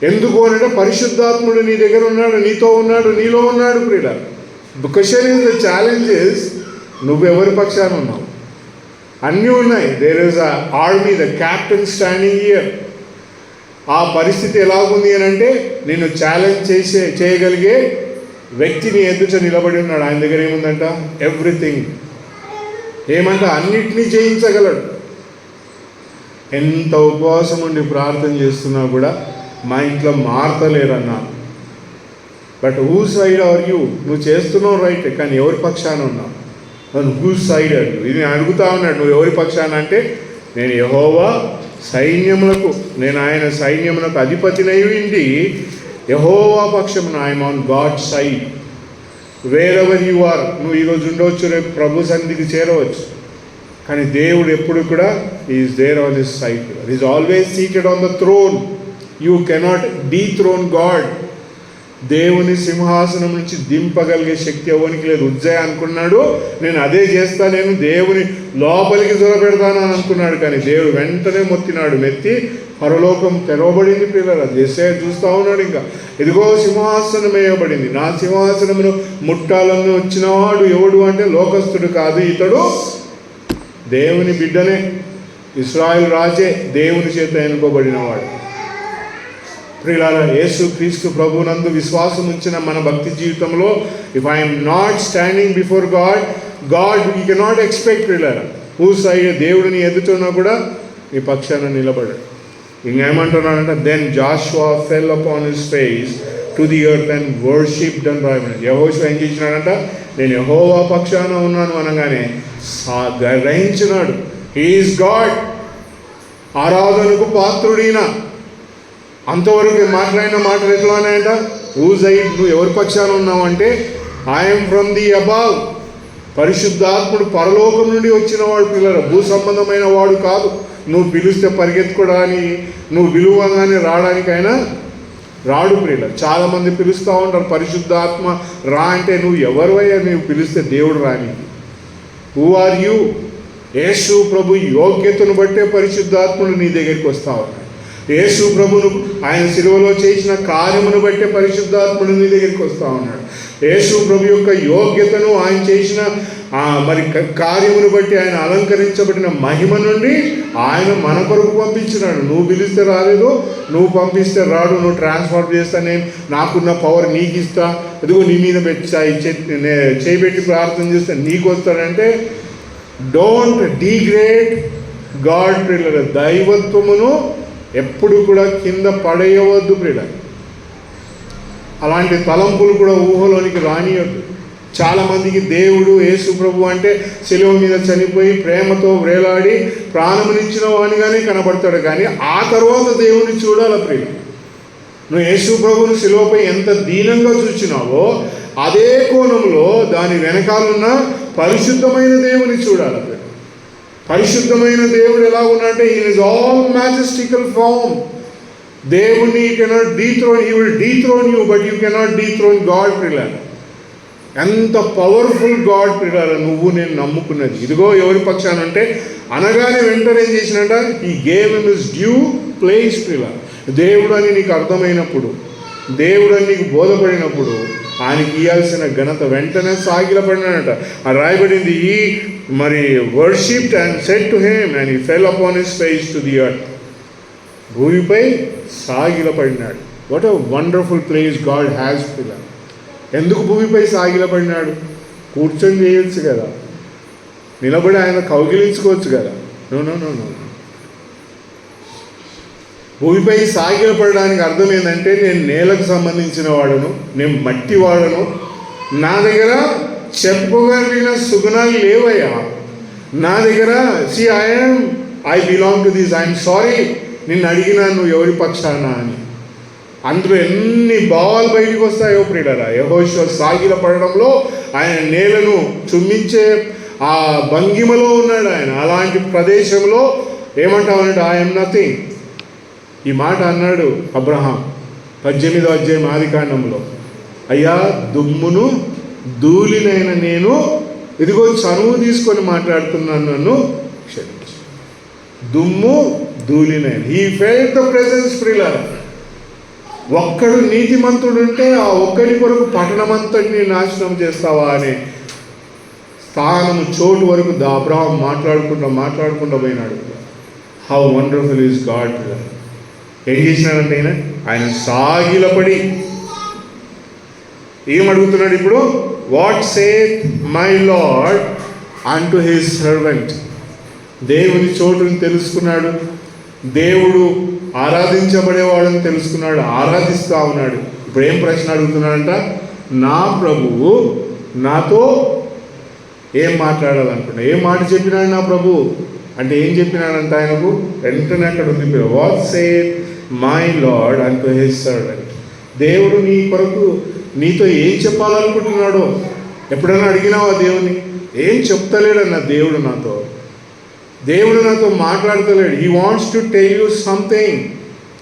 ఎందుకు అంటే పరిశుద్ధాత్ముడు నీ దగ్గర ఉన్నాడు, నీతో ఉన్నాడు, నీలో ఉన్నాడు ప్రియుల. Question is the challenge is నువ్వెవరి పక్షాన ఉన్నావు? అన్నీ ఉన్నాయి. There is a army, the captain standing here. ఆ పరిస్థితి ఎలాగుంది అని అంటే నిన్ను ఛాలెంజ్ చేయగలిగే వ్యక్తిని ఎదుట నిలబడి ఉన్నాడు. ఆయన దగ్గర ఏముందంట? ఎవ్రీథింగ్. ఏమంట? అన్నిటినీ జయించగలడు. ఎంత ఉపవాసం ఉండి ప్రార్థన చేస్తున్నా కూడా మా ఇంట్లో మారతలేరన్నా. But who side are you? నువ్వు చేస్తున్నావు రైట్, కానీ ఎవరి పక్షాన ఉన్నావు? Who side are you? ఇది అడుగుతా ఉన్నాడు. నువ్వు ఎవరి పక్షాన అంటే నేను యెహోవా సైన్యములకు, నేను ఆయన సైన్యములకు అధిపతినై ఉండి యెహోవా పక్షమున I'm on God side. Wherever you are, నువ్వు ఈరోజు ఉండవచ్చు, రేపు ప్రభు సన్నిధికి చేరవచ్చు, కానీ దేవుడు ఎప్పుడు కూడా is there on his side. Is always seated on the throne. You cannot dethrone God. దేవుని సింహాసనం నుంచి దింపగలిగే శక్తి ఎవరికి లేదు. ఉజ్జయ అనుకున్నాడు నేను అదే చేస్తా, నేను దేవుని లోపలికి జొరపెడతాను అని అనుకున్నాడు, కానీ దేవుడు వెంటనే మొత్తినాడు. మెత్తి పరలోకం తెరవబడింది పిల్లలు. చేసే చూస్తూ ఉన్నాడు. ఇంకా ఇదిగో సింహాసనం వేయబడింది, నా సింహాసనమును ముట్టాలని వచ్చినవాడు ఎవడు అంటే లోకస్తుడు కాదు, ఇతడు దేవుని బిడ్డనే, ఇశ్రాయేలు రాజే, దేవుని చేత ఎన్నుకోబడినవాడు. ప్రియులారా, యేసు క్రీస్తు ప్రభునందు విశ్వాసం ఉంచిన మన భక్తి జీవితంలో if I'm not standing before God we cannot expect. ప్రియులారా, హూ సైడ్ దేవుడిని ఎదుటున్నా కూడా ఈ పక్షాన నిలబడాడు. ఇంకేమంటున్నాడంటే then Joshua fell upon his face to the earth and worshipped అని రాయబడింది. యెహోషువ ఏం చేసినాడంట? నేను యెహోవా పక్షాన ఉన్నాను అనగానే గ్రహించినాడు, హీ ఈజ్ గాడ్, ఆరాధనకు పాత్రుడీన. అంతవరకు మాట్లాడిన మాటలు ఎట్లా ఉన్నాయంట? హూ సైడ్, నువ్వు ఎవరి పక్షాన ఉన్నావు అంటే ఐఎమ్ ఫ్రమ్ ది అబవ్, పరిశుద్ధాత్ముడు పరలోకం నుండి వచ్చిన వాడు పిల్లలు, భూ సంబంధమైన వాడు కాదు. నువ్వు పిలిస్తే పరిగెత్తుకోవడానికి, నువ్వు విలువంగానే రావడానికైనా రాడు ప్రియుల. చాలామంది పిలుస్తూ ఉంటారు పరిశుద్ధాత్మ రా అంటే, నువ్వు ఎవరివయ్యా నువ్వు పిలిస్తే దేవుడు రానికి? Who are you? యేసు ప్రభు యోగ్యతను బట్టే పరిశుద్ధాత్ముడు నీ దగ్గరికి వస్తూ ఉన్నాడు. యేసు ప్రభును ఆయన శిలువలో చేసిన కార్యమును బట్టే పరిశుద్ధాత్ముడు నీ దగ్గరికి వస్తూ ఉన్నాడు. యేసు ప్రభు యొక్క యోగ్యతను, ఆయన చేసిన మరి కార్యమును బట్టి, ఆయన అలంకరించబడిన మహిమ నుండి ఆయన మన కొరకు పంపించినాడు. నువ్వు పిలిస్తే రాలేదు, నువ్వు పంపిస్తే రాడు. నువ్వు ట్రాన్స్ఫర్ చేస్తా, నేను నాకున్న పవర్ నీకు ఇస్తా, ఇదిగో నీ మీద చేయబెట్టి ప్రార్థన చేస్తే నీకు వస్తాడంటే, డోంట్ డీగ్రేడ్ గాడ్ ప్రియుల. దైవత్వమును ఎప్పుడు కూడా కింద పడేయవద్దు ప్రియుల. అలాంటి తలంపులు కూడా ఊహలోనికి రానియద్దు. చాలామందికి దేవుడు యేసు ప్రభు అంటే శిలువ మీద చనిపోయి ప్రేమతో వేలాడి ప్రాణమునిచ్చిన వానిగానే కనబడతాడు, కానీ ఆ తర్వాత దేవుని చూడాలి ప్రియుల. నువ్వు యేసు ప్రభువును శిలువపై ఎంత దీనంగా చూసినావో అదే కోణంలో దాని వెనకాలన్న పరిశుద్ధమైన దేవుని చూడాలి. పరిశుద్ధమైన దేవుడు ఎలా ఉన్నాడంటే, he is all majestical form. దేవుని you cannot dethrone, he will dethrone you, but you cannot dethrone God ప్రియులార. ఎంత పవర్ఫుల్ గాడ్ ప్రియులార నువ్వు నేను నమ్ముకున్నది. ఇదిగో ఎవరి పక్షాన అంటే, అనగానే వెంటనే ఏం చేసినట, he gave him his due place ప్రియులార. దేవుడు అని నీకు అర్థమైనప్పుడు, దేవుడు అని నీకు బోధపడినప్పుడు ఆయనకి ఇవ్వాల్సిన ఘనత వెంటనే సాగిలపడినాడట. అది రాయబడింది, ఈ మరి worshipped and said to him and he fell upon his face to the earth. భూమిపై సాగిలపడినాడు. What a wonderful place God has pillar. ఎందుకు భూమిపై సాగిలపడినాడు? కూర్చొని చేయొచ్చు కదా, నిలబడి ఆయన కౌగిలించుకోవచ్చు కదా. No no no no. భూమిపై సాగిలపడడానికి అర్థం ఏంటంటే, నేను నేలకు సంబంధించిన వాడను, నేను మట్టి వాడను, నా దగ్గర చెప్పుకోగలిగిన సుగుణాలు లేవయ్యా. నా దగ్గర I belong to this, I'm sorry, నిన్ను అడిగినా నువ్వు ఎవరి పక్షాన అని. అందులో ఎన్ని భావాలు బయటికి వస్తాయో ప్రియులారా. యెహోషువ సాగిలపడడంలో ఆయన నేలను చుమ్మించే ఆ భంగిమలో ఉన్నాడు ఆయన. అలాంటి ప్రదేశంలో ఏమంటామంటే, ఐఎమ్ నథింగ్. ఈ మాట అన్నాడు అబ్రహాం 18వ అధ్యాయం ఆదికాండంలో. అయ్యా, దుమ్మును ధూళినైన నేను ఇదిగో చనువు తీసుకొని మాట్లాడుతున్నాను, నన్ను క్షమించు. దుమ్ము ధూళినైన, హీ ఫెల్ట్ ద ప్రెజెన్స్ ప్రియులారా. ఒక్కడు నీతిమంతుడుంటే ఆ ఒక్కడి కొరకు పట్టణమంతటిని నాశనం చేస్తావా అనే స్థానము చోటు వరకు అబ్రహాం మాట్లాడుకుంటూ పోయినాడు. హౌ వండర్ఫుల్ ఈజ్ గాడ్ ప్రియులారా. ఏం చేసినాడంటే ఆయన సాగిలపడి ఏమడుగుతున్నాడు ఇప్పుడు? What Seth my lord unto his servant. దేవుని చోటుని తెలుసుకున్నాడు, దేవుడు ఆరాధించబడేవాడని తెలుసుకున్నాడు, ఆరాధిస్తూ ఉన్నాడు. ఇప్పుడు ఏం ప్రశ్న అడుగుతున్నాడంట? నా ప్రభువు నాతో ఏం మాట్లాడాలనుకున్నాడు? ఏం మాట చెప్పినాడు నా ప్రభువు అంటే? ఏం చెప్పినాడంట ఆయనకు? వెంటనే అక్కడ ఉంది, what Seth my lord unto his servant. దేవుడు నీ కొరకు నీతో ఏం చెప్పాలనుకుంటున్నాడో ఎప్పుడైనా అడిగినావా దేవుని? ఏం చెప్తలేడన్న దేవుడు నాతో. దేవుడు నాతో మాట్లాడతలేడు. He wants to tell you something.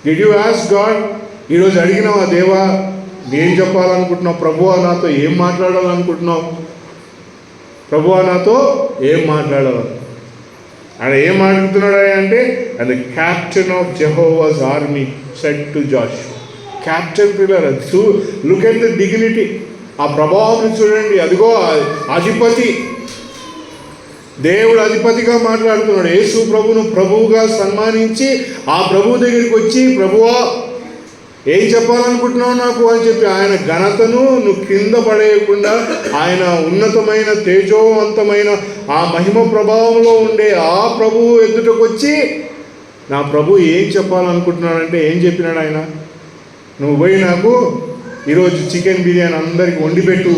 Did you ask God? ఈరోజు అడిగినావా, దేవా ఏం చెప్పాలనుకుంటున్నావు? ప్రభువా నాతో ఏం మాట్లాడాలనుకుంటున్నావు? ప్రభువా నాతో ఏం మాట్లాడాలి? ఆయన ఏం అడుగుతున్నాడు అంటే, and the captain of Jehovah's army said to Joshua. Captain pillar, look at the dignity. ఆ ప్రభావం చూడండి. అదిగో అధిపతి, దేవుడు అధిపతిగా మాట్లాడుతున్నాడు. యేసు ప్రభువును ప్రభువుగా సన్మానించి ఆ ప్రభువు దగ్గరికి వచ్చి, ప్రభువా ఏం చెప్పాలనుకుంటున్నావు నాకు అని చెప్పి ఆయన ఘనతను నువ్వు కింద పడేయకుండా, ఆయన ఉన్నతమైన తేజోవంతమైన ఆ మహిమ ప్రభావంలో ఉండే ఆ ప్రభువు ఎదుటకు వచ్చి, నా ప్రభు ఏం చెప్పాలనుకుంటున్నాడంటే ఏం చెప్పినాడు ఆయన? నువ్వు పోయి నాకు ఈరోజు చికెన్ బిర్యానీ అందరికి వండిపెట్టు,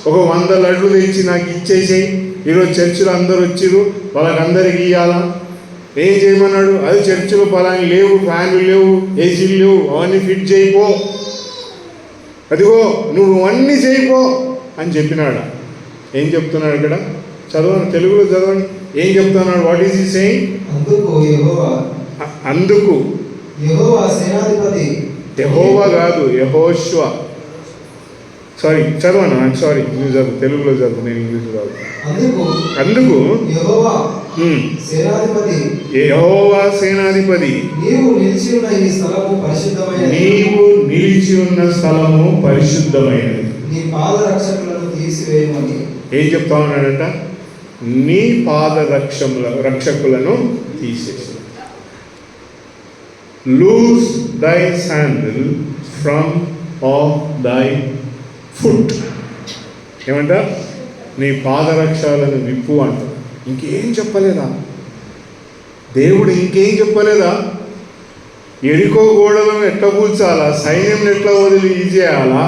ఒక 100 లడ్లు తెచ్చి నాకు ఇచ్చేసేయి. ఈరోజు చర్చిలో అందరు వచ్చిర్రు, వాళ్ళకందరికి ఇవ్వాలా? ఏం చేయమన్నాడు? అది చర్చిలో పలాని లేవు, ఫ్యాన్లు లేవు, ఏసీలు లేవు, అవన్నీ ఫిట్ చేయిపో, అదిగో నువ్వు అన్నీ చేయిపో అని చెప్పినాడు. ఏం చెప్తున్నాడు ఇక్కడ? చదవండి, తెలుగులో చదవండి. ఏం చెప్తున్నాడు? What is he saying? అందుకు యెహోవా సేనాధిపతి, యెహోవా కాదు, యెహోషువ. సారీ, చదవను. ఐఎమ్ సారీ, నువ్వు చదువు, తెలుగులో చదువు, నేను ఇంగ్లీష్లో చదువు. అందుకు యెహోవా సేనాధిపతి, యెహోవా సేనాధిపతి, నీవు నిలిచి ఉన్న ఈ స్థలము పరిశుద్ధమైనది, నీవు నిలిచి ఉన్న స్థలము పరిశుద్ధమైనది, నీ పాదరక్షకులను తీసివేయమని. ఏం చెప్తా ఉన్నాడంట? నీ రక్షకులను తీసేసి. Loose thy sandal from off దై ఫుట్. ఏమంట? నీ పాదరక్షలను విప్పు అంట. ఇంకేం చెప్పలేదా దేవుడు? ఇంకేం చెప్పలేదా? ఎరికో గోడలను ఎట్లా కూల్చాలా, సైన్యం ఎట్లా వదిలి చేయాలా,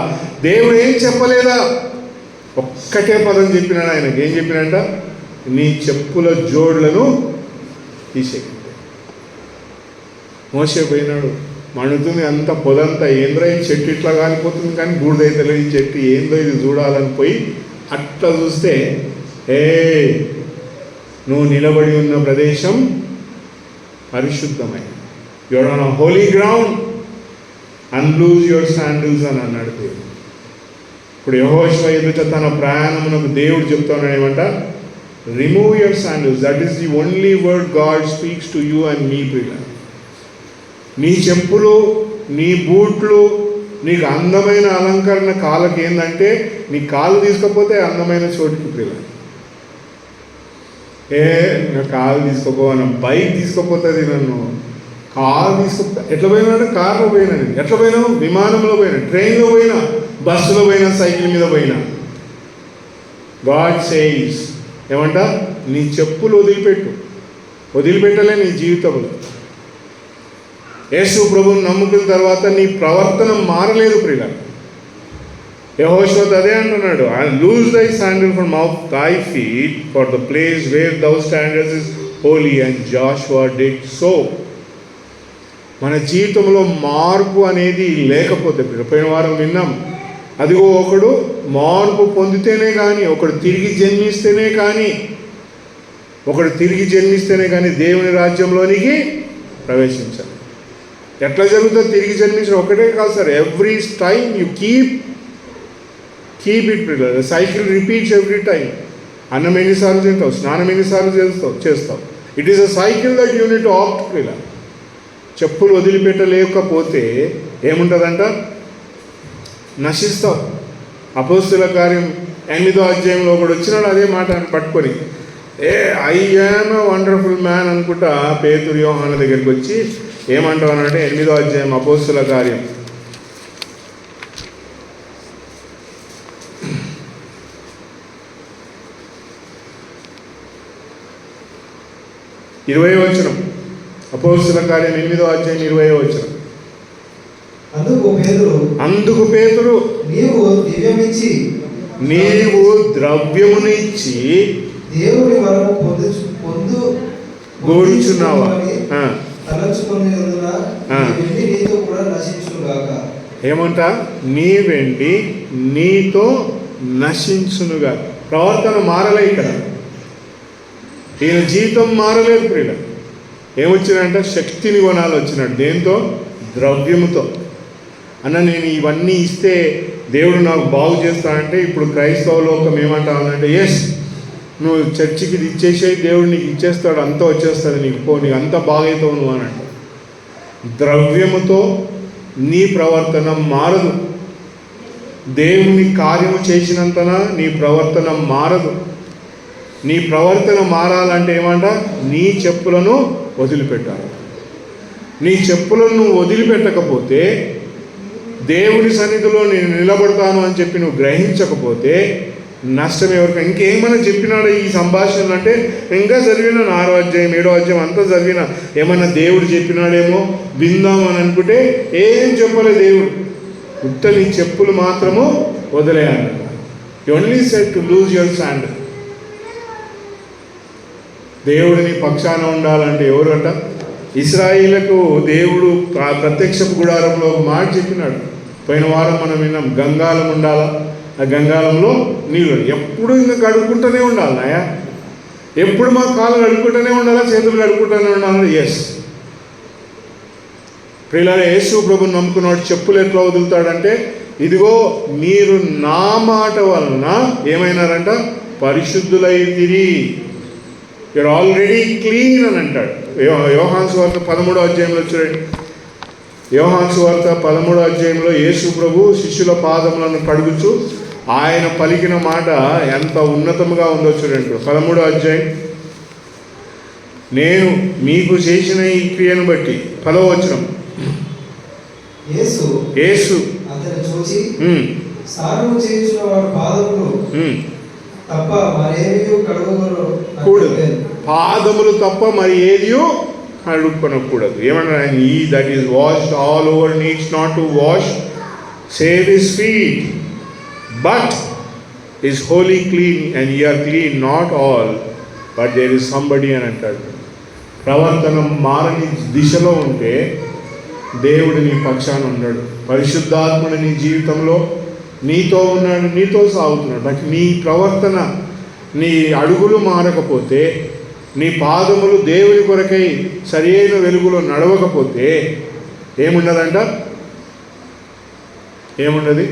దేవుడు ఏం చెప్పలేదా? ఒక్కటే పదం చెప్పినాడు ఆయనకి. ఏం చెప్పినంట? నీ చెప్పుల జోడ్లను తీసేయండి. మోసే పోయినాడు, మండుతుంది అంత పొలంతా, ఏంద్ర ఈ చెట్టు ఇట్లా కాలిపోతుంది కానీ బూడిదైతే ఈ చెట్టు ఏందో ఇది చూడాలని పోయి అట్లా చూస్తే, నువ్వు నిలబడి ఉన్న ప్రదేశం పరిశుద్ధమైన, your on holy ground, unloose your sandals అని అన్నాడు దేవుడు. ఇప్పుడు యెహోషువ ఎదుట తన ప్రయాణమునకు దేవుడు చెప్తున్నాడు ఏమంట? Remove your sandals. That is the only word God speaks to you and me ప్రియులారా. నీ చెప్పులు, నీ బూట్లు, నీకు అందమైన అలంకరణ కాళ్ళకి ఏంటంటే, నీ కాళ్ళు తీసుకపోతే అందమైన చోటుకి ప్రియులారా. నా కాళ్ళు తీసుకోపోవా, బైక్ తీసుకుపోతుంది, నన్ను కారు తీసుకుపో. ఎట్లా పోయినాడు? కార్లో పోయినా. ఎట్లా పోయినావు? విమానంలో పోయినా, ట్రైన్లో పోయినా, బస్సులో పోయినా, సైకిల్ మీద పోయినా. గాడ్ సేయిస్ ఏమంట? నీ చెప్పులు వదిలిపెట్టలే నీ జీవితంలో. యేసు ప్రభువుని నమ్ముకున్న తర్వాత నీ ప్రవర్తన మారలేదు ప్రియులారా. యెహోషువ అదే అంటున్నాడు, I loose thy sandal from off thy feet for the place where thou standest is holy and Joshua did so. మన జీవితంలో మార్పు అనేది లేకపోతే, పోయిన వారం విన్నాం, అదిగో ఒకడు మార్పు పొందితేనే కానీ, ఒకడు తిరిగి జన్మిస్తేనే కానీ దేవుని రాజ్యంలోనికి ప్రవేశించాలి. ఎట్లా జరుగుతుంది తిరిగి జన్మించడం? ఒకటే కాదు sir, every time you keep it ప్రియులారా. Cycle repeats every time. అన్నం ఎన్నిసార్లు తింటావు, స్నానం ఎన్నిసార్లు చేస్తావు. It is a cycle that you need opt ప్రియులారా. చెప్పులు వదిలిపెట్టలేకపోతే ఏముంటుందంట? నశిస్తావు. అపోస్తుల కార్యం 8వ అధ్యాయంలో ఒకడు వచ్చినాడు అదే మాట పట్టుకొని, I am a wonderful man అనుకుంటా పేతురు యోహాను దగ్గరికి వచ్చి ఏమంటావనంటే, 8వ అధ్యాయం అపోస్తుల కార్యం 20వ వచనం. అపోస్తుల కార్యం 8వ అధ్యాయం 20వ వచనం. అందుకు పేతురు, నీవు ద్రవ్యమునిచ్చి దేవుని వరము కోరుచున్నావా? ఏమంట? నీ వెండి నీతో నశించునుగా. ప్రవర్తన మారలే ఇక్కడ. ఈయన జీవితం మారలేదు ప్రియుల. ఏమొచ్చినంట? శక్తిని కొనాలి వచ్చినాడు. దేంతో? ద్రవ్యముతో. అన్న నేను ఇవన్నీ ఇస్తే దేవుడు నాకు బాగు చేస్తానంటే, ఇప్పుడు క్రైస్తవ లోకం ఏమంటానంటే, ఎస్ నువ్వు చర్చికి ఇది ఇచ్చేసేయి, దేవుడు నీకు ఇచ్చేస్తాడు, అంతా వచ్చేస్తుంది నీకు, నీకు అంత బాగైతావు నువ్వు అని అంట. ద్రవ్యముతో నీ ప్రవర్తన మారదు. దేవుని కార్యము చేసినంతన నీ ప్రవర్తన మారదు. నీ ప్రవర్తన మారాలంటే ఏమంట? నీ చెప్పులను వదిలిపెట్టాలి. నీ చెప్పులను నువ్వు వదిలిపెట్టకపోతే, దేవుని సన్నిధిలో నేను నిలబడతాను అని చెప్పి నువ్వు గ్రహించకపోతే నష్టం ఎవరికి? ఇంకేమన్నా చెప్పినాడు ఈ సంభాషణలు అంటే, ఇంకా చదివిన 6వ అధ్యాయం 7వ అధ్యాయం అంతా చదివిన, ఏమన్నా దేవుడు చెప్పినాడేమో విందామని అనుకుంటే ఏం చెప్పలేదు దేవుడు. ఉత్త నీ చెప్పులు మాత్రము వదిలేయాలి. You only said to lose your sandal. దేవుడిని పక్షాన ఉండాలంటే ఎవరు అంట? ఇశ్రాయేలుకు దేవుడు ప్రత్యక్షపు గుడారంలో ఒక మాట చెప్పినాడు. పోయిన వారం మనం విన్నాం, గంగాలం ఉండాలా, ఆ గంగాళంలో నీళ్ళు. ఎప్పుడు ఇంకా కడుక్కుంటూనే ఉండాలి నాయా, ఎప్పుడు మా కాళ్ళు కడుక్కుంటూనే ఉండాలా, చేతులు కడుక్కుంటూనే ఉండాలి. ఎస్ ప్రియులారా, యేసు ప్రభుని నమ్ముకున్నాడు చెప్పులు ఎట్లా వదులుతాడంటే, ఇదిగో మీరు నా మాట వలన ఏమైనారంట, పరిశుద్ధులైతిరి, యూఆర్ ఆల్రెడీ క్లీన్ అని అంటాడు. యోహాను సువార్త 13వ అధ్యాయంలో చూడండి. యోహాను సువార్త 13వ అధ్యాయంలో యేసు ప్రభు శిష్యుల పాదములను కడుగుచు ఆయన పలికిన మాట ఎంత ఉన్నతముగా ఉందో చూడండి. 13వ అధ్యాయం, నేను మీకు చేసిన ఈ క్రియను బట్టి 10వ వచనం, యేసు అతను చూచి స్నానము చేయించిన వాడు పాదములు తప్ప మరేమీ కడుగుకొనకూడదు, పాదములు తప్ప మరి ఏది కడుక్కొనకూడదు. ఏమన్నా, ఈ that is washed all over, needs not to wash save his feet but is holy clean and you are clean, not all but there is somebody అని అంటాడు. ప్రవర్తన మారని దిశలో ఉంటే దేవుడు నీ పక్షాన ఉన్నాడు. పరిశుద్ధాత్ముడు నీ జీవితంలో నీతో ఉన్నాడు, నీతో సాగుతున్నాడు. బట్ నీ ప్రవర్తన, నీ అడుగులు మారకపోతే, నీ పాదములు దేవుని కొరకై సరైన వెలుగులో నడవకపోతే ఏముండదంట, ఏముండదు,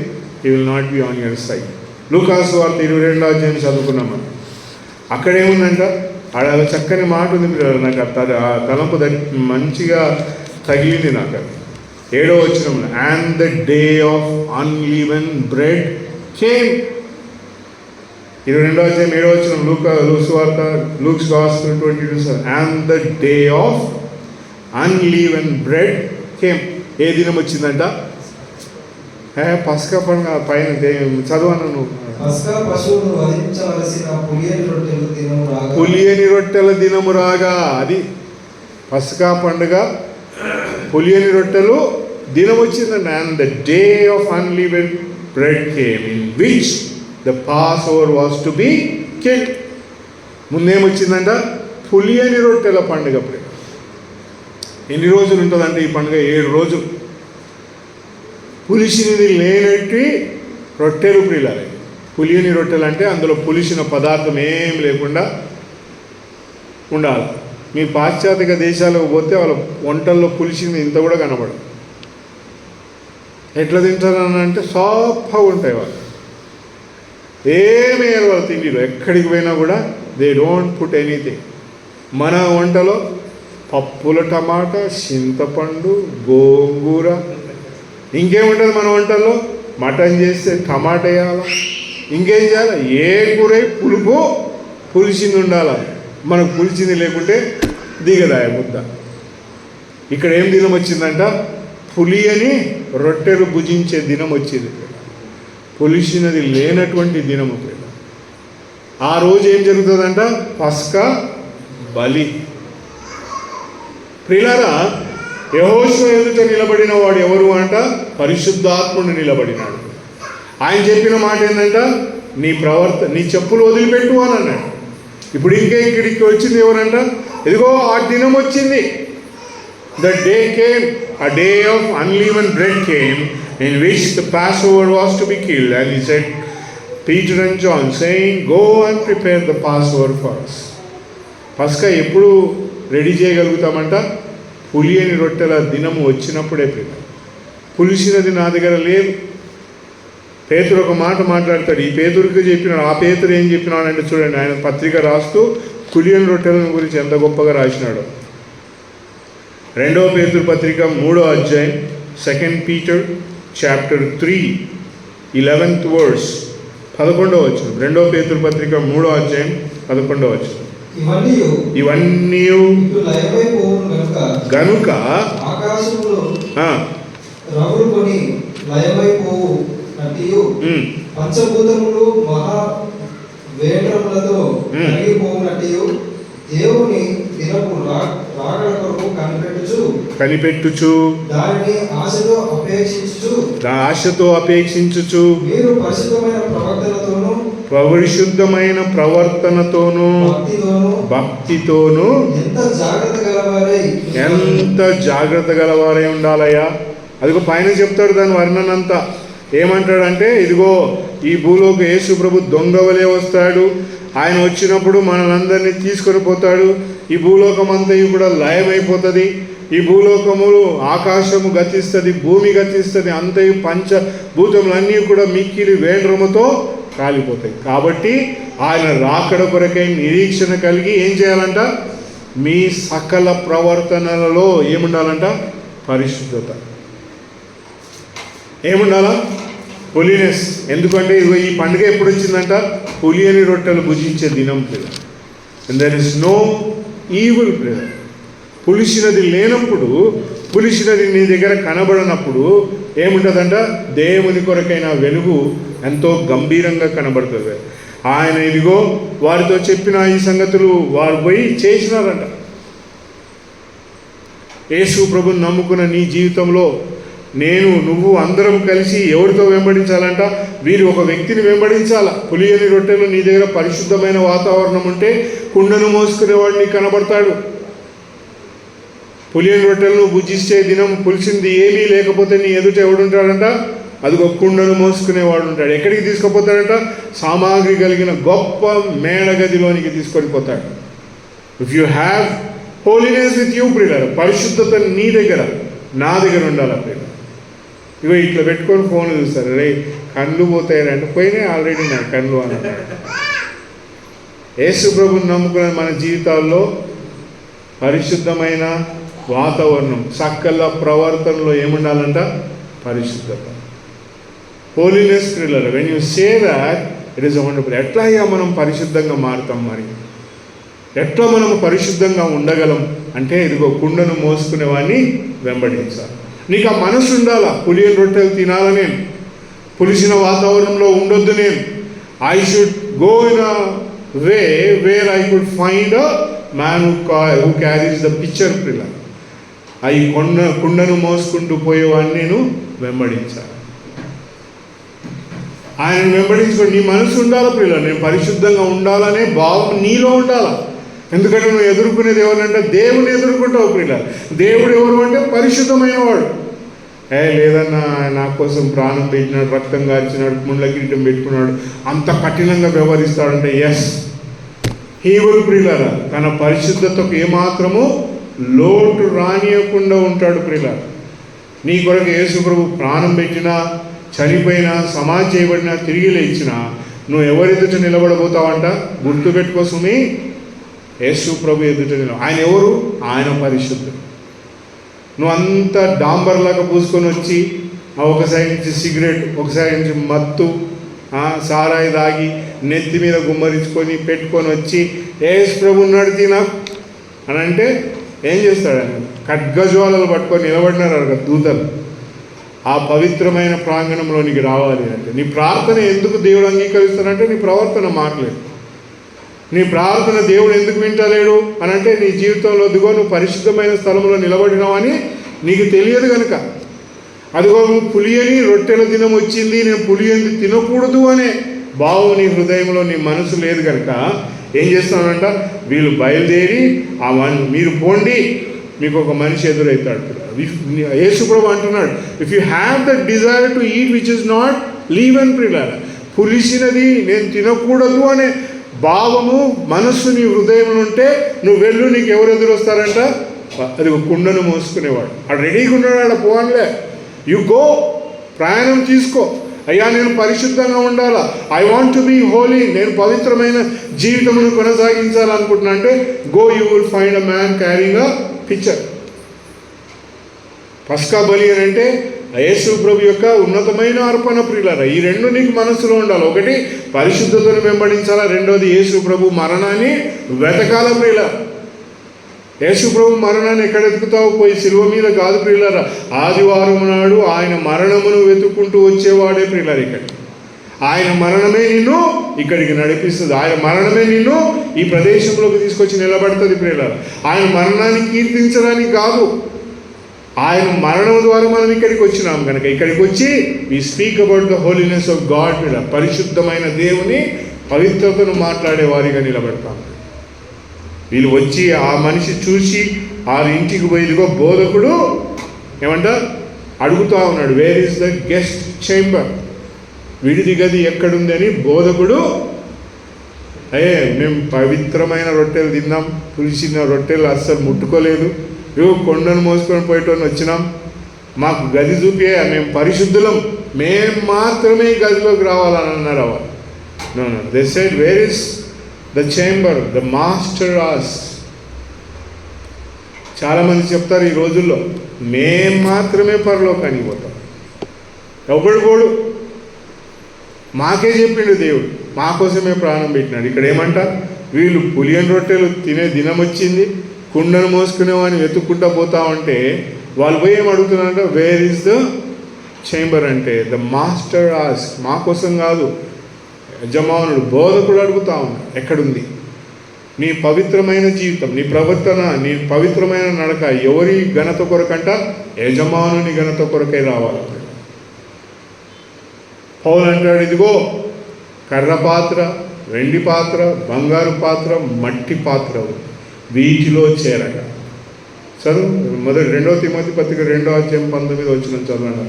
you will not be on your side. లూకాసు వార్త 22వ అధ్యాయం చదువుకున్నాం మనం. అక్కడ ఏముందంట, ఆడ చక్కని మాట ఉంది. నాకు ఆ తలంపు మంచిగా తగిలింది నాకు. 7వ వచనంలో, and the day of unleavened bread came. 22వ అధ్యాయం 7వ వచనం, Luke's gospel 22, and the day of unleavened bread came. ఏ దినం వచ్చిందంట, పస్కా పండుగ పైన చదవను నువ్వు. పులియని రొట్టెల దినము రాగా, అది పస్కా పండుగ, పులియని రొట్టెలు దినం వచ్చిందండి. And the day of unleavened bread came in which the passover was to be killed. ముందేమొచ్చిందంట, పులియని రొట్టెల పండుగ. ఎన్ని రోజులు ఉంటుందంటే ఈ పండుగ? 7 రోజులు. పులిసినది లేనట్టి రొట్టెలు ప్రియులారా. పులియని రొట్టెలు అంటే అందులో పులిసిన పదార్థం ఏం లేకుండా ఉండాలి. మీ పాశ్చాత్య దేశాలకు పోతే వాళ్ళ వంటల్లో పులిసింది ఇంత కూడా కనబడదు. ఎట్లా తింటారని అంటే సాఫ్ట్గా ఉంటాయి వాళ్ళు, ఏమేయాలి వాళ్ళ తిండిలో. ఎక్కడికి పోయినా కూడా దే డోంట్ పుట్ ఎనీథింగ్. మన వంటలో పప్పుల టమాటా, చింతపండు, గోంగూర, ఇంకేముంటుంది మన వంటల్లో? మటన్ చేస్తే టమాటా వేయాలి, ఇంకేం చేయాలి? ఏ కూర పులుపు పులిసింది ఉండాలి. మనకు పులిచింది లేకుంటే దిగదాయ ముద్ద. ఇక్కడ ఏం దినం వచ్చిందంట, పులియని రొట్టెలు భుజించే దినం వచ్చింది. పులిసినది లేనటువంటి దినము. ఆ రోజు ఏం జరుగుతుందంట, పస్కా బలి. ప్రియులారా, యెహోషువ ఎదుట నిలబడిన వాడు ఎవరు అంట, పరిశుద్ధాత్ముడు నిలబడినాడు. ఆయన చెప్పిన మాట ఏంటంట, నీ చెప్పులు వదిలిపెట్టు అని అన్నాడు. ఇప్పుడు ఇక్కడికి వచ్చింది ఎవరంట, ఇదిగో ఆ దినం వచ్చింది. The day came, a day of unleavened bread came, in which the Passover was to be killed. And he said, Peter and John, saying, go and prepare the Passover for us. పస్కా ఎప్పుడు ready చేయగలుగుతామంట, పులియని రొట్టెల దినము వచ్చినప్పుడే. పులిసినది నా దగ్గర లేదు. పేతురు ఒక మాట మాట్లాడతాడు. ఈ పేతురికి చెప్పినాడు. ఆ పేతురు ఏం చెప్పినాడంటే చూడండి, ఆయన పత్రిక రాస్తూ పులియని రొట్టెల గురించి ఎంత గొప్పగా రాసినాడు. 2వ పేతురు పత్రిక 3వ అధ్యాయం, 2 Peter chapter 3 11th verse, 11వ వచనం. 2వ పేతురు పత్రిక 3వ అధ్యాయం 11వ వచనం. ఇవన్నీ గనుక పంచభూతములు మహా వేటములతో కరిగిపోవునట్టు దేవుని దినపు రాకడ కొరకు కనిపెట్టుచు దానిని ఆశతో అపేక్షించుచు మీరు పరిశుద్ధమైన ప్రవర్తనతోను భక్తితోను ఎంత జాగ్రత్త గలవారై ఉండాలయ్యా. అదిగో పైన చెప్తాడు దాని వర్ణనంతా. ఏమంటాడంటే, ఇదిగో ఈ భూలోక యేసు ప్రభు దొంగవలే వస్తాడు, ఆయన వచ్చినప్పుడు మనలందరినీ తీసుకొని పోతాడు, ఈ భూలోకం అంతా కూడా లయమైపోతుంది, ఈ భూలోకములు ఆకాశము గతిస్తుంది, భూమి గతిస్తుంది, అంతయు పంచభూతములన్నీ కూడా మిక్కిలి వేండ్రముతో కాలిపోతాయి. కాబట్టి ఆయన రాకడ కొరకై నిరీక్షణ కలిగి ఏం చేయాలంట? మీ సకల ప్రవర్తనలలో ఏముండాలంట? పరిశుద్ధత. ఏముండాలా? హోలీనెస్. ఎందుకంటే ఈ పండుగ ఎప్పుడు వచ్చిందంట? పులియని రొట్టెలు భుజించే దినం ప్రియ. And there is no evil ప్రియ. పులిసినది లేనప్పుడు, పులిసినది నీ దగ్గర కనబడినప్పుడు ఏముంటుందంట? దేవుని కొరకైన వెలుగు ఎంతో గంభీరంగా కనబడుతుంది. ఆయన ఇదిగో వారితో చెప్పిన ఈ సంగతులు వారు పోయి చేసినారంట. యేసు ప్రభుని నమ్ముకున్న నీ జీవితంలో నువ్వు అందరం కలిసి ఎవరితో వెంబడించాలంట? వీరు ఒక వ్యక్తిని వెంబడించాల. పులియని రొట్టెలు నీ దగ్గర పరిశుద్ధమైన వాతావరణం ఉంటే కుండను మోసుకునేవాడు నీకు కనబడతాడు. పులియని రొట్టెలను భుజించే దినం, పులిసింది ఏమీ లేకపోతే నీ ఎదుట ఎవడుంటాడంట? అదిగో కుండను మోసుకునేవాడు ఉంటాడు. ఎక్కడికి తీసుకుపోతాడంట? సామాగ్రి కలిగిన గొప్ప మేడగదిలోనికి తీసుకొని పోతాడు. If you have holiness with you ప్రియులారా, పరిశుద్ధత నీ దగ్గర, నా దగ్గర ఉండాలి ప్రియులారా. ఇగో ఇట్లా పెట్టుకొని ఫోన్ చూస్తారు, రే కళ్ళు పోతాయంటే పోయినాయి ఆల్రెడీ నా కళ్ళు అన్నాడు. యేసు ప్రభుని నమ్ముకున్న మన జీవితాల్లో పరిశుద్ధమైన వాతావరణం, సకల ప్రవర్తనలో ఏముండాలంట? పరిశుద్ధత. హోలీనెస్ ప్రియులారా, when you say that it is wonderful. ఎట్లా మనం పరిశుద్ధంగా మారుతాం? మరి ఎట్లా మనం పరిశుద్ధంగా ఉండగలం అంటే, ఇదిగో కుండను మోసుకునే వాడిని వెంబడించాలి. నీకు ఆ మనసు ఉండాలా, పులియని రొట్టెలు తినాల, నేను పులిసిన వాతావరణంలో ఉండొద్దు, నేను I should go in a way where I could find a man who carries the picture ప్రియులారా. ఈ కుండను మోసుకుంటూ పోయేవాడిని నేను వెంబడించాలి. ఆయన వెంబడించుకోండి. నీ మనసు ఉండాలా ప్రియులారా, నేను పరిశుద్ధంగా ఉండాలనే భావం నీలో ఉండాలా. ఎందుకంటే నువ్వు ఎదుర్కొనేది ఎవరంటే దేవుని ఎదుర్కొంటావు ప్రియులారా. దేవుడు ఎవరు అంటే పరిశుద్ధమైన వాడు. లేదన్నా నా కోసం ప్రాణం పెట్టినాడు, రక్తం గార్చినాడు, ముండ్ల కిరీటం పెట్టుకున్నాడు, అంత కఠినంగా వ్యవహరిస్తాడంటే ఎస్, హీ విల్ ప్రియులారా తన పరిశుద్ధతకు ఏమాత్రము లోటు రానియకుండా ఉంటాడు ప్రియులారా. నీ కొరకు యేసు ప్రభు ప్రాణం పెట్టినా, చనిపోయినా, సమాధి చేయబడినా, తిరిగి లేచినా నువ్వు ఎవరి ఎదుట నిలబడబోతావంట? గుర్తుపెట్టుకో సుమి, యేసు ప్రభు ఎదుట ఆయన ఎవరు? ఆయన పరిశుద్ధుడు. నువ్వు అంతా డాంబర్లాగా పూసుకొని వచ్చి ఒక సైడ్ నుంచి సిగరెట్, ఒక సైడ్ నుంచి మత్తు, సారాయి దాగి నెత్తి మీద గుమ్మరించుకొని పెట్టుకొని వచ్చి యేసు ప్రభు ఉన్నాడు తినా అని అంటే ఏం చేస్తాడు? ఆయన ఖడ్గజ్వాలలు పట్టుకొని నిలబడినారు కదా దూతలు. ఆ పవిత్రమైన ప్రాంగణంలోనికి రావాలి అంటే నీ ప్రార్థన ఎందుకు దేవుడు అంగీకరిస్తానంటే నీ ప్రవర్తన మారలేదు. నీ ప్రార్థన దేవుడు ఎందుకు వింటలేడు అని అంటే నీ జీవితంలో అదిగో నువ్వు పరిశుద్ధమైన స్థలంలో నిలబడినావని నీకు తెలియదు కనుక. అదిగో నువ్వు పులియని రొట్టెల దినం వచ్చింది, నేను పులియని తినకూడదు అనే భావం నీ హృదయంలో, నీ మనసు లేదు కనుక ఏం చేస్తానంట? వీళ్ళు బయలుదేరి మీరు పోండి, మీకు ఒక మనిషి ఎదురవుతాడు. యేసు ప్రభు అంటున్నాడు, if you have the desire to eat which is not leave and ప్రియులారా, పులిసినది నేను తినకూడదు అనే భావము మనస్సు నీ హృదయంలో ఉంటే నువ్వు వెళ్ళు, నీకు ఎవరు ఎదురు వస్తారంట? అది ఒక కుండను మోసుకునేవాడు. ఆడు రెడీగా ఉన్నాడు, ఆడ పోవాలే. యు గో, ప్రయాణం తీసుకో. అయ్యా నేను పరిశుద్ధంగా ఉండాలా, I want to be holy, నేను పవిత్రమైన జీవితమును కొనసాగించాలనుకుంటున్నా అంటే go, you will find a man carrying a picture. పస్కా బలి అని అంటే యేసు ప్రభు యొక్క ఉన్నతమైన అర్పణ ప్రియులారా. ఈ రెండు నీకు మనసులో ఉండాలి. ఒకటి పరిశుద్ధతను వెంబడించాలా, రెండోది యేసు ప్రభు మరణాన్ని వెతకాల ప్రియులారా. యేసు ప్రభు మరణాన్ని ఎక్కడ వెతుకుతావు? పోయి శిలువ మీద కాదు ప్రియులారా. ఆదివారం నాడు ఆయన మరణమును వెతుక్కుంటూ వచ్చేవాడే ప్రియులారా. ఇక్కడ ఆయన మరణమే నిన్ను ఇక్కడికి నడిపిస్తుంది. ఆయన మరణమే నిన్ను ఈ ప్రదేశంలోకి తీసుకొచ్చి నిలబడుతుంది ప్రియులారా. ఆయన మరణాన్ని కీర్తించడానికి కాదు, ఆయన మరణం ద్వారా మనం ఇక్కడికి వచ్చినాం కనుక ఇక్కడికి వచ్చి we speak about the holiness of God. పరిశుద్ధమైన దేవుని పవిత్రతను మాట్లాడే వారిగా నిలబడతాం. వీళ్ళు వచ్చి ఆ మనిషి చూసి ఆ ఇంటికి పోయిదిగో బోధకుడు ఏమంట అడుగుతా ఉన్నాడు, where is the guest chamber, విడిది గది ఎక్కడుందని బోధకుడు మేము పవిత్రమైన రొట్టెలు తిన్నాం, పులిసిన రొట్టెలు అస్సలు ముట్టుకోలేదు, కొండను మోసుకొని పోయేటోని వచ్చినాం, మాకు గది చూపే, మేము పరిశుద్ధులం, మేము మాత్రమే గదిలోకి రావాలని అన్నారు అవ. No they said where is the chamber, the master as. చాలామంది చెప్తారు ఈ రోజుల్లో మేము మాత్రమే పరలోకానికి పోతాం, ఎవడు పోడు, మాకే చెప్పిండు దేవుడు, మా కోసమే ప్రాణం పెట్టినాడు. ఇక్కడ ఏమంట, వీళ్ళు పులియన్ రొట్టెలు తినే దినం వచ్చింది, కుండను మోసుకునేవాడిని వెతుక్కుంటా పోతా ఉంటే వాళ్ళు పోయి ఏం అడుగుతున్నారంటే వేర్ ఈస్ ద చేంబర్ అంటే ద మాస్టర్ ఆస్, మా కోసం కాదు, యజమానుడు బోధకుడు అడుగుతా ఉన్నాడు ఎక్కడుంది నీ పవిత్రమైన జీవితం, నీ ప్రవర్తన, నీ పవిత్రమైన నడక ఎవరి ఘనత కొరకంట, యజమానుని ఘనత కొరకై రావాలి. పౌలు అంటాడు, ఇదిగో కర్ర పాత్ర, వెండి పాత్ర, బంగారు పాత్ర, మట్టి పాత్ర, వీటిలో చేరక. చదువు 2 తిమోతి పత్రిక 2:19 చదవండి.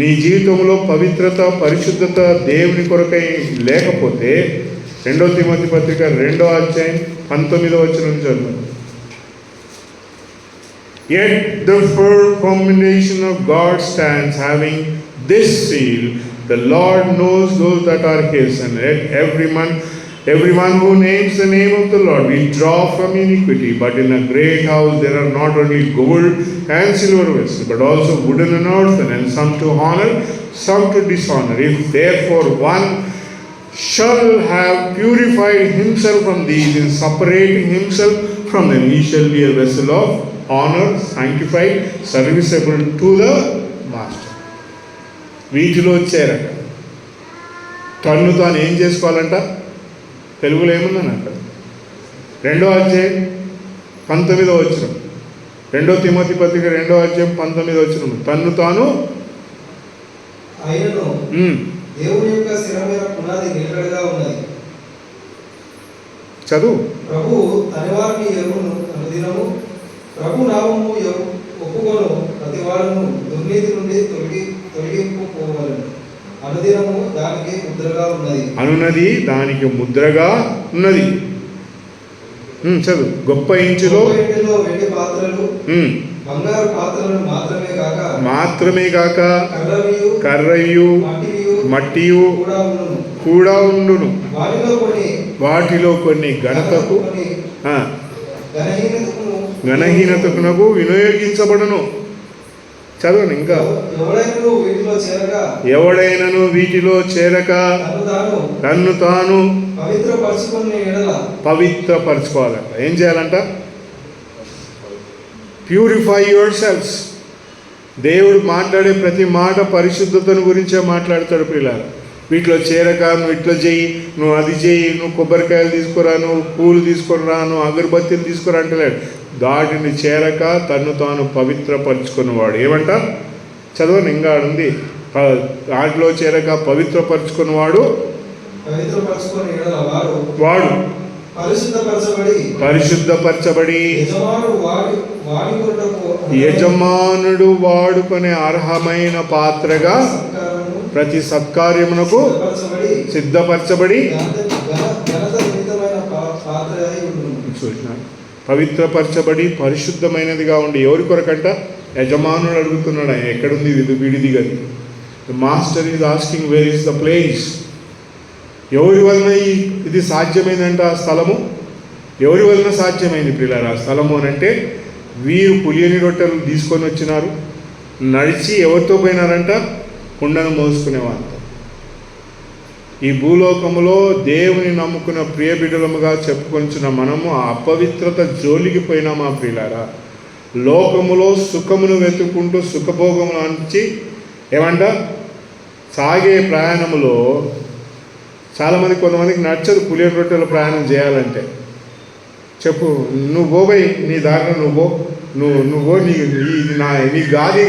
నీ జీవితంలో పవిత్రత, పరిశుద్ధత దేవుని కొరకై లేకపోతే 2 తిమోతి పత్రిక 2:19 చదవండి. Yet the firm foundation of God stands, having this seal, the Lord knows those that are his, and let everyone who names the name of the Lord will draw from iniquity. But in a great house there are not only gold and silver vessels, but also wooden and earthen, and some to honor, some to dishonor. If therefore one shall have purified himself from these in separating himself from them, he shall be a vessel of honor, sanctified, serviceable to the master. వీటిలో చేరక తన్ను తాను ఏం చేసుకోవాలంట, తెలుగులో ఏముందని అక్కడ 2:19 2 Timothy పత్రిక 2:19 తన్ను తాను ఆయనను దేవుని యొక్క స్థిరమైన పునాది నిలకడగా ఉన్నది. చదువు. ప్రభు తనవారిని ఎరువును అనుదినము, ప్రభు నామము ఒప్పుకొను ప్రతివాడును దుర్నీతి నుండి తొలగింపుకోవాలను. అనుదినము దానికి ముద్రగా ఉన్నది. అనున్నది దానికి ముద్రగా ఉన్నది. చదువు. గొప్ప ఇంటిలో వెండి పాత్రలు, బంగారు పాత్రలు మాత్రమే కాక కర్రయు మట్టియు కూడా ఉండును. వాటిలో కొన్ని ఘనతకు ఘనహీనతకు వినియోగించబడును. చదవండి ఇంకా. ఎవడైనను వీటిలో చేరక తన్ను తాను పవిత్రపరచుకోవాలంట. ఏం చేయాలంట? Purify your selfs. దేవుడు మాట్లాడే ప్రతి మాట పరిశుద్ధతను గురించే మాట్లాడతాడు పిల్లలు. వీటిలో చేరక నువ్వు ఇట్లా చెయ్యి, నువ్వు అది చెయ్యి, నువ్వు కొబ్బరికాయలు తీసుకురా, నువ్వు పూలు తీసుకురా, నువ్వు అగరబత్తీలు తీసుకురా అంటలేడు. దాటిని చేరక తను తాను పవిత్రపరచుకున్నవాడు. ఏమంట? చదవని ఇంకా ఉంది. దాంట్లో చేరక పవిత్రపరచుకున్నవాడు వాడు పరిశుద్ధపరచబడి యజమానుడు వాడుకునే అర్హమైన పాత్రగా ప్రతి సత్కార్యమునకు సిద్ధపరచబడి పవిత్రపరచబడి పరిశుద్ధమైనదిగా ఉండి ఎవరి కొరకంట? యజమానుడు అడుగుతున్నాడు. ఆయన ఎక్కడుంది విడిది గది? The master is asking where is the place. ఎవరి వలన ఇది సాధ్యమైందంట? ఆ స్థలము ఎవరి వలన సాధ్యమైంది పిల్లలు? ఆ స్థలము అని అంటే వీరు పులియని రొట్టెలు తీసుకొని వచ్చినారు, నడిచి ఎవరితో పోయినారంట? కుండను మోసుకునేవారు. ఈ భూలోకములో దేవుని నమ్ముకున్న ప్రియ బిడ్డలముగా చెప్పుకొంచున్న మనము ఆ అపవిత్రత జోలికి పోయినామా ప్రియులారా? లోకములో సుఖమును వెతుక్కుంటూ సుఖభోగములు నుంచి ఏమంట సాగే ప్రయాణములో కొంతమందికి నచ్చదు పులియని రొట్టెల ప్రయాణం చేయాలంటే. చెప్పు, నువ్వు పోయి నీ దారిన నువ్వు నీ గాది,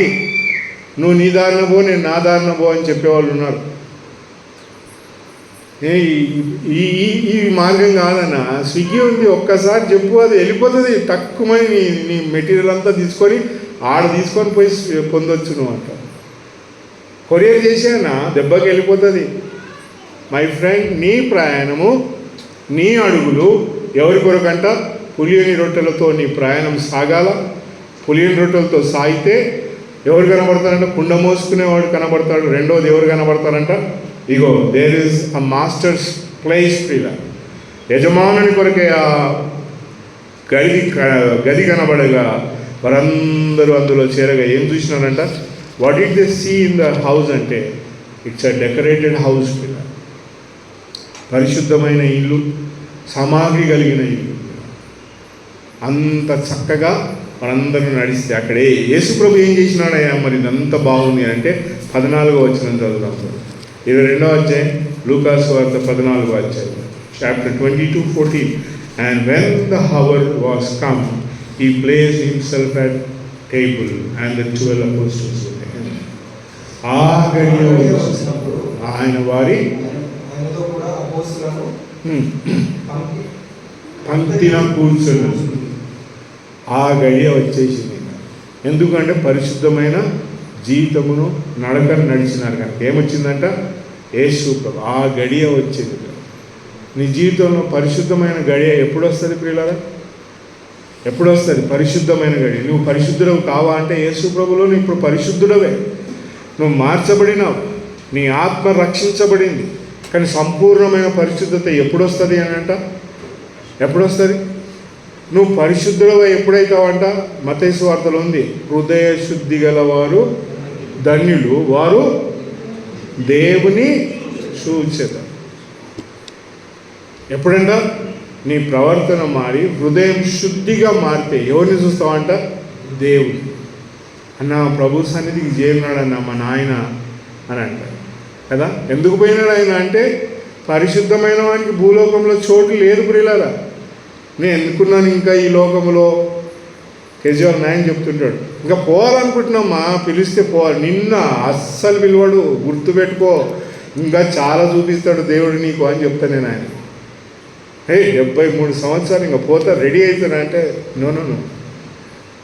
నువ్వు నీ దారిన పో, నేను నా దారిన పో అని చెప్పేవాళ్ళు ఉన్నారు. ఈ మార్గం కాదన్న, స్విగ్గీ ఉంది, ఒక్కసారి చెప్పు, అది వెళ్ళిపోతుంది. తక్కువని నీ మెటీరియల్ అంతా తీసుకొని ఆడ తీసుకొని పోయి పొందొచ్చు నువ్వు అంట. కొరియర్ చేసానా దెబ్బకి వెళ్ళిపోతుంది. మై ఫ్రెండ్, నీ ప్రయాణము, నీ అడుగులు ఎవరి కొరకంట? పులియని రొట్టెలతో నీ ప్రయాణం సాగాల. పులియని రొట్టెలతో సాగితే ఎవరు కనబడతారంట? కుండ మోసుకునేవాడు కనబడతాడు. రెండోది ఎవరు కనబడతారంట? ఇగో there is a master's place ప్రియ. యజమానుని కొరకే ఆ గది కనబడగా వారందరూ అందులో చేరగా ఏం చూసినారంట? What did they see in the house అంటే ఇట్స్ అ డెకరేటెడ్ హౌస్ ప్రియ. పరిశుద్ధమైన ఇల్లు, సమాధి కలిగిన ఇల్లు. అంత చక్కగా మనందరూ నడిస్తే అక్కడే యేసుప్రభు ఏం చేసినాడయ్యా మరి ఇదంతా బాగుంది అంటే 14వ వచనం చదువుదాం. 22వ అధ్యాయం లూకాసు వార్త 14వ అధ్యాయం chapter 22:14. And when the hour was come, he placed himself at table and the 12 apostles with him. ఆ గడియ ఆయన వారి పంక్తిన కూర్చున్నారు. ఆ గడియ వచ్చేసింది. ఎందుకంటే పరిశుద్ధమైన జీవితమును నడకను నడిచినారు కనుక ఏమొచ్చిందంట? యేసు ప్రభు ఆ గడియ వచ్చింది. నీ జీవితంలో పరిశుద్ధమైన గడియ ఎప్పుడు వస్తుంది ప్రియులారా? ఎప్పుడు వస్తుంది పరిశుద్ధమైన గడియ? నువ్వు పరిశుద్ధుడవు కావా అంటే యేసు ప్రభులో నువ్వు ఇప్పుడు పరిశుద్ధుడవే. నువ్వు మార్చబడినావు, నీ ఆత్మ రక్షించబడింది. కానీ సంపూర్ణమైన పరిశుద్ధత ఎప్పుడు వస్తుంది అని అంట? ఎప్పుడు వస్తుంది? నువ్వు పరిశుద్ధుడవై ఎప్పుడైతావంట? మత్తయి సువార్తలో ఉంది, హృదయ శుద్ధి గలవారు ధన్యులు, వారు దేవుని చూచెదరు. ఎప్పుడంట? నీ ప్రవర్తన మారి హృదయం శుద్ధిగా మారితే ఎవరిని చూస్తావంట? దేవుని. అన్న ప్రభు సన్నిధికి చేరినాడన్న మా నాయన అని అంటారు కదా. ఎందుకు పోయినాడు ఆయన అంటే పరిశుద్ధమైన వానికి భూలోకంలో చోటు లేదు ప్రియులారా. నేను ఎందుకున్నాను ఇంకా ఈ లోకంలో? కేజీఆర్ నాయన చెప్తుంటాడు, ఇంకా పోవాలనుకుంటున్నామ్మా, పిలిస్తే పోవాలి. నిన్న అస్సలు పిలవాడు, గుర్తుపెట్టుకో, ఇంకా చాలా చూపిస్తాడు దేవుడు నీకు అని చెప్తాను నేను. ఆయన 73 సంవత్సరాలు ఇంకా పోతా రెడీ అవుతాను అంటే నో.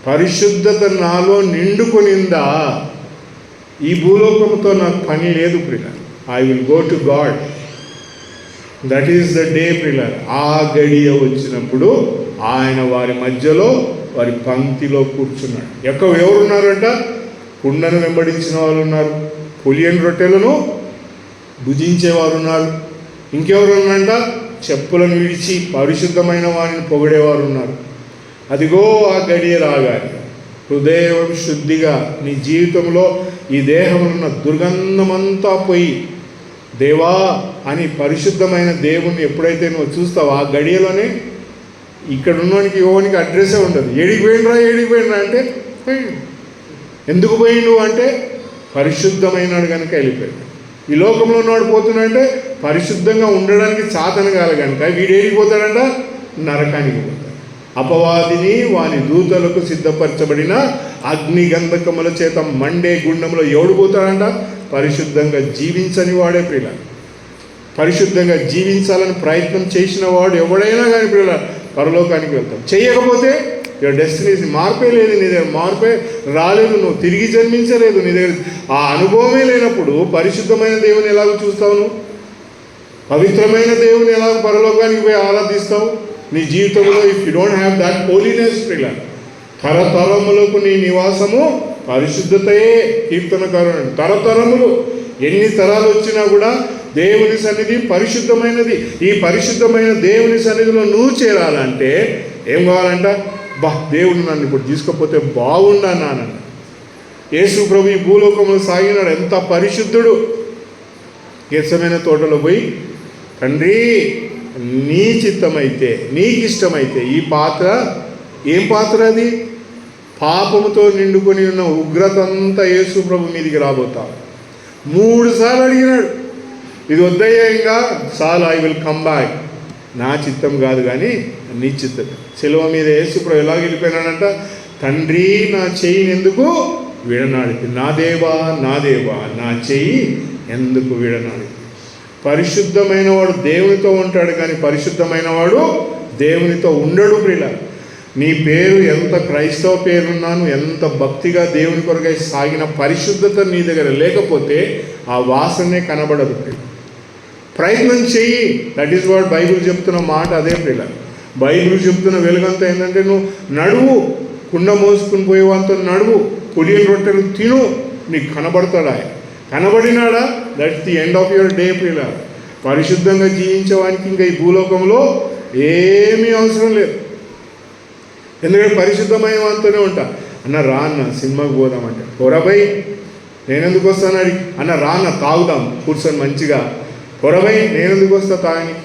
పరిశుద్ధత నాలో నిండుకొనిందా, ఈ భూలోకంతో నాకు పని లేదు ప్రియ. I will go to God. That is the day ప్రియ. ఆ గడియ వచ్చినప్పుడు ఆయన వారి మధ్యలో వారి పంక్తిలో కూర్చున్నాడు. ఎవరున్నారంట? కుండను వెంబడించిన వాళ్ళు ఉన్నారు, పులియని రొట్టెలను భుజించేవారు ఉన్నారు, ఇంకెవరు ఉన్నారంట? చెప్పులను విడిచి పరిశుద్ధమైన వారిని పొగిడేవారు ఉన్నారు. అదిగో ఆ గడియ రాగానే హృదయం శుద్ధిగా నీ జీవితంలో ఈ దేహంలో ఉన్న దుర్గంధమంతా పోయి దేవా అని పరిశుద్ధమైన దేవుణ్ణి ఎప్పుడైతే నువ్వు చూస్తావో ఆ గడియలోనే ఇక్కడ ఉన్నవానికి యోనికి అడ్రస్సే ఉండదు. ఏడికి పోయినరా అంటే పోయిండు. ఎందుకు పోయిండు అంటే పరిశుద్ధమైనాడు కనుక వెళ్ళిపోయాడు. ఈ లోకంలో ఉన్నవాడు పోతున్నాడంటే పరిశుద్ధంగా ఉండడానికి చాతన కాదు కనుక వీడు ఏడికి పోతాడంట? నరకానికి పోతాడు. అపవాదిని వాని దూతలకు సిద్ధపరచబడిన అగ్ని గంధకముల చేత మండే గుండంలో ఎవడు పోతాడంట? పరిశుద్ధంగా జీవించని వాడే ప్రియుల. పరిశుద్ధంగా జీవించాలని ప్రయత్నం చేసిన వాడు ఎవడైనా కానీ ప్రియుల పరలోకానికి వెళ్తాం. చేయకపోతే యువర్ డెస్టినీస్ మార్పే లేదు, నీ దగ్గర మార్పే రాలేదు, నువ్వు తిరిగి జన్మించలేదు, నీ దగ్గర ఆ అనుభవమే లేనప్పుడు పరిశుద్ధమైన దేవుని ఎలాగో చూస్తావు? నువ్వు పవిత్రమైన దేవుని ఎలాగో పరలోకానికి పోయి ఆరాధిస్తావు? నీ జీవితంలో if you don't have that holiness ప్రియుల, తరతరములకు నీ నివాసము పరిశుద్ధతయే. కీర్తనకారుడు తరతరములు ఎన్ని తరాలు వచ్చినా కూడా దేవుని సన్నిధి పరిశుద్ధమైనది. ఈ పరిశుద్ధమైన దేవుని సన్నిధిలో నువ్వు చేరాలంటే ఏం కావాలంట? దేవుడు నన్ను ఇప్పుడు తీసుకపోతే బాగుండన్నానంట. యేసు ప్రభు ఈ భూలోకంలో సాగినాడు, ఎంత పరిశుద్ధుడు. గెత్సెమనే తోటలో పోయి, తండ్రి నీ చిత్తమైతే, నీకు ఇష్టమైతే ఈ పాత్ర, ఏం పాత్ర అది? పాపముతో నిండుకొని ఉన్న ఉగ్రత అంతా యేసు ప్రభు మీదికి రాబోతా. 3 సార్లు అడిగినాడు, ఇది వద్దయ్యా ఇంకా చాలు, ఐ విల్ కమ్ బ్యాక్. నా చిత్తం కాదు కానీ నీ చిత్తం. శిలువ మీద యేసు ప్రభు ఎలా వెళ్ళిపోయినాడంట? తండ్రి నా చెయ్యిని ఎందుకు విడనాడిపి, నా దేవా నా చెయ్యి ఎందుకు విడనాడిపి. పరిశుద్ధమైన వాడు దేవునితో ఉంటాడు కానీ పరిశుద్ధమైన వాడు దేవునితో ఉండడు ప్రియుల. నీ పేరు ఎంత క్రైస్తవ పేరున్నాను, ఎంత భక్తిగా దేవుని కొరకై సాగిన పరిశుద్ధత నీ దగ్గర లేకపోతే ఆ వాసనే కనబడదు. ప్రయత్నం చెయ్యి. దట్ ఈస్ వాట్ బైబిల్ చెప్తున్న మాట అదే పిల్ల. బైబిల్ చెప్తున్న వెలుగంతా ఏంటంటే నువ్వు నడువు, కుండ మోసుకుని పోయేవాంతో నడువు, పులియని రొట్టెలు తిను, నీకు కనబడతాడా? కనబడినాడా? That's the end of your day పిల్ల. పరిశుద్ధంగా జీవించేవానికి ఇంకా ఈ భూలోకంలో ఏమీ అవసరం లేదు. ఎందుకంటే పరిశుద్ధమైన వానితోనే ఉంటా. అన్న రా అన్న సినిమాకి పోదామంటే, పొరబై నేనెందుకు వస్తాను అడిగి, అన్న రా అన్న తాగుదాం కూర్చొని మంచిగా, పొరబై నేనెందుకు వస్తా తాగని.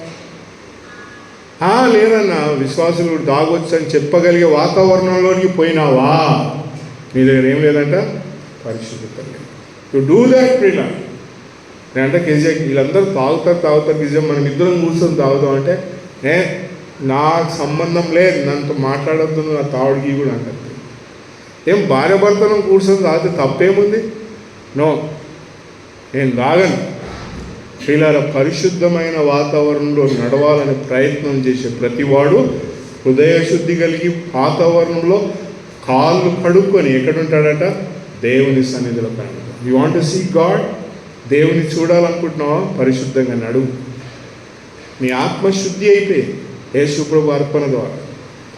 లేదన్న విశ్వాసులు తాగొచ్చు అని చెప్పగలిగే వాతావరణంలోనికి పోయినావా? నీ దగ్గర ఏం లేదంట, పరిశుద్ధత లేదు. టు డూ దాట్ ప్రిలా. నేనంటే కేజీఆర్ వీళ్ళందరూ తాగుతారు కేజీఆర్, మనం ఇద్దరం కూర్చొని తాగుతాం అంటే నాకు సంబంధం లేదు, నన్ను మాట్లాడద్దు, నా తావుడికి కూడా అంటారు. ఏం భార్య భర్తను కూర్చొని తాగితే తప్పేముంది? నో, నేను తాగను. శ్రీలార పరిశుద్ధమైన వాతావరణంలో నడవాలని ప్రయత్నం చేసే ప్రతివాడు హృదయశుద్ధి కలిగి వాతావరణంలో కాళ్ళు కడుక్కొని ఎక్కడుంటాడట? దేవుని సన్నిధిలో కనబడతాడు. You want to see God? దేవుని చూడాలనుకుంటున్నావా? పరిశుద్ధంగా నడువు. నీ ఆత్మశుద్ధి అయిపోయి యేసుప్రభు అర్పణ ద్వారా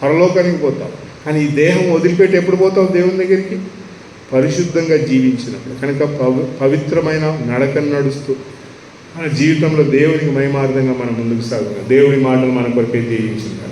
పరలోకానికి పోతావు. కానీ ఈ దేహం వదిలిపెట్టి ఎప్పుడు పోతావు దేవుని దగ్గరికి? పరిశుద్ధంగా జీవించినప్పుడు. కనుక పవిత్రమైన నడకను నడుస్తూ మన జీవితంలో దేవునికి మహిమార్థంగా మనం ముందుకు సాగుతాం. దేవుని మాటలు మన కొరకే జీవించింది.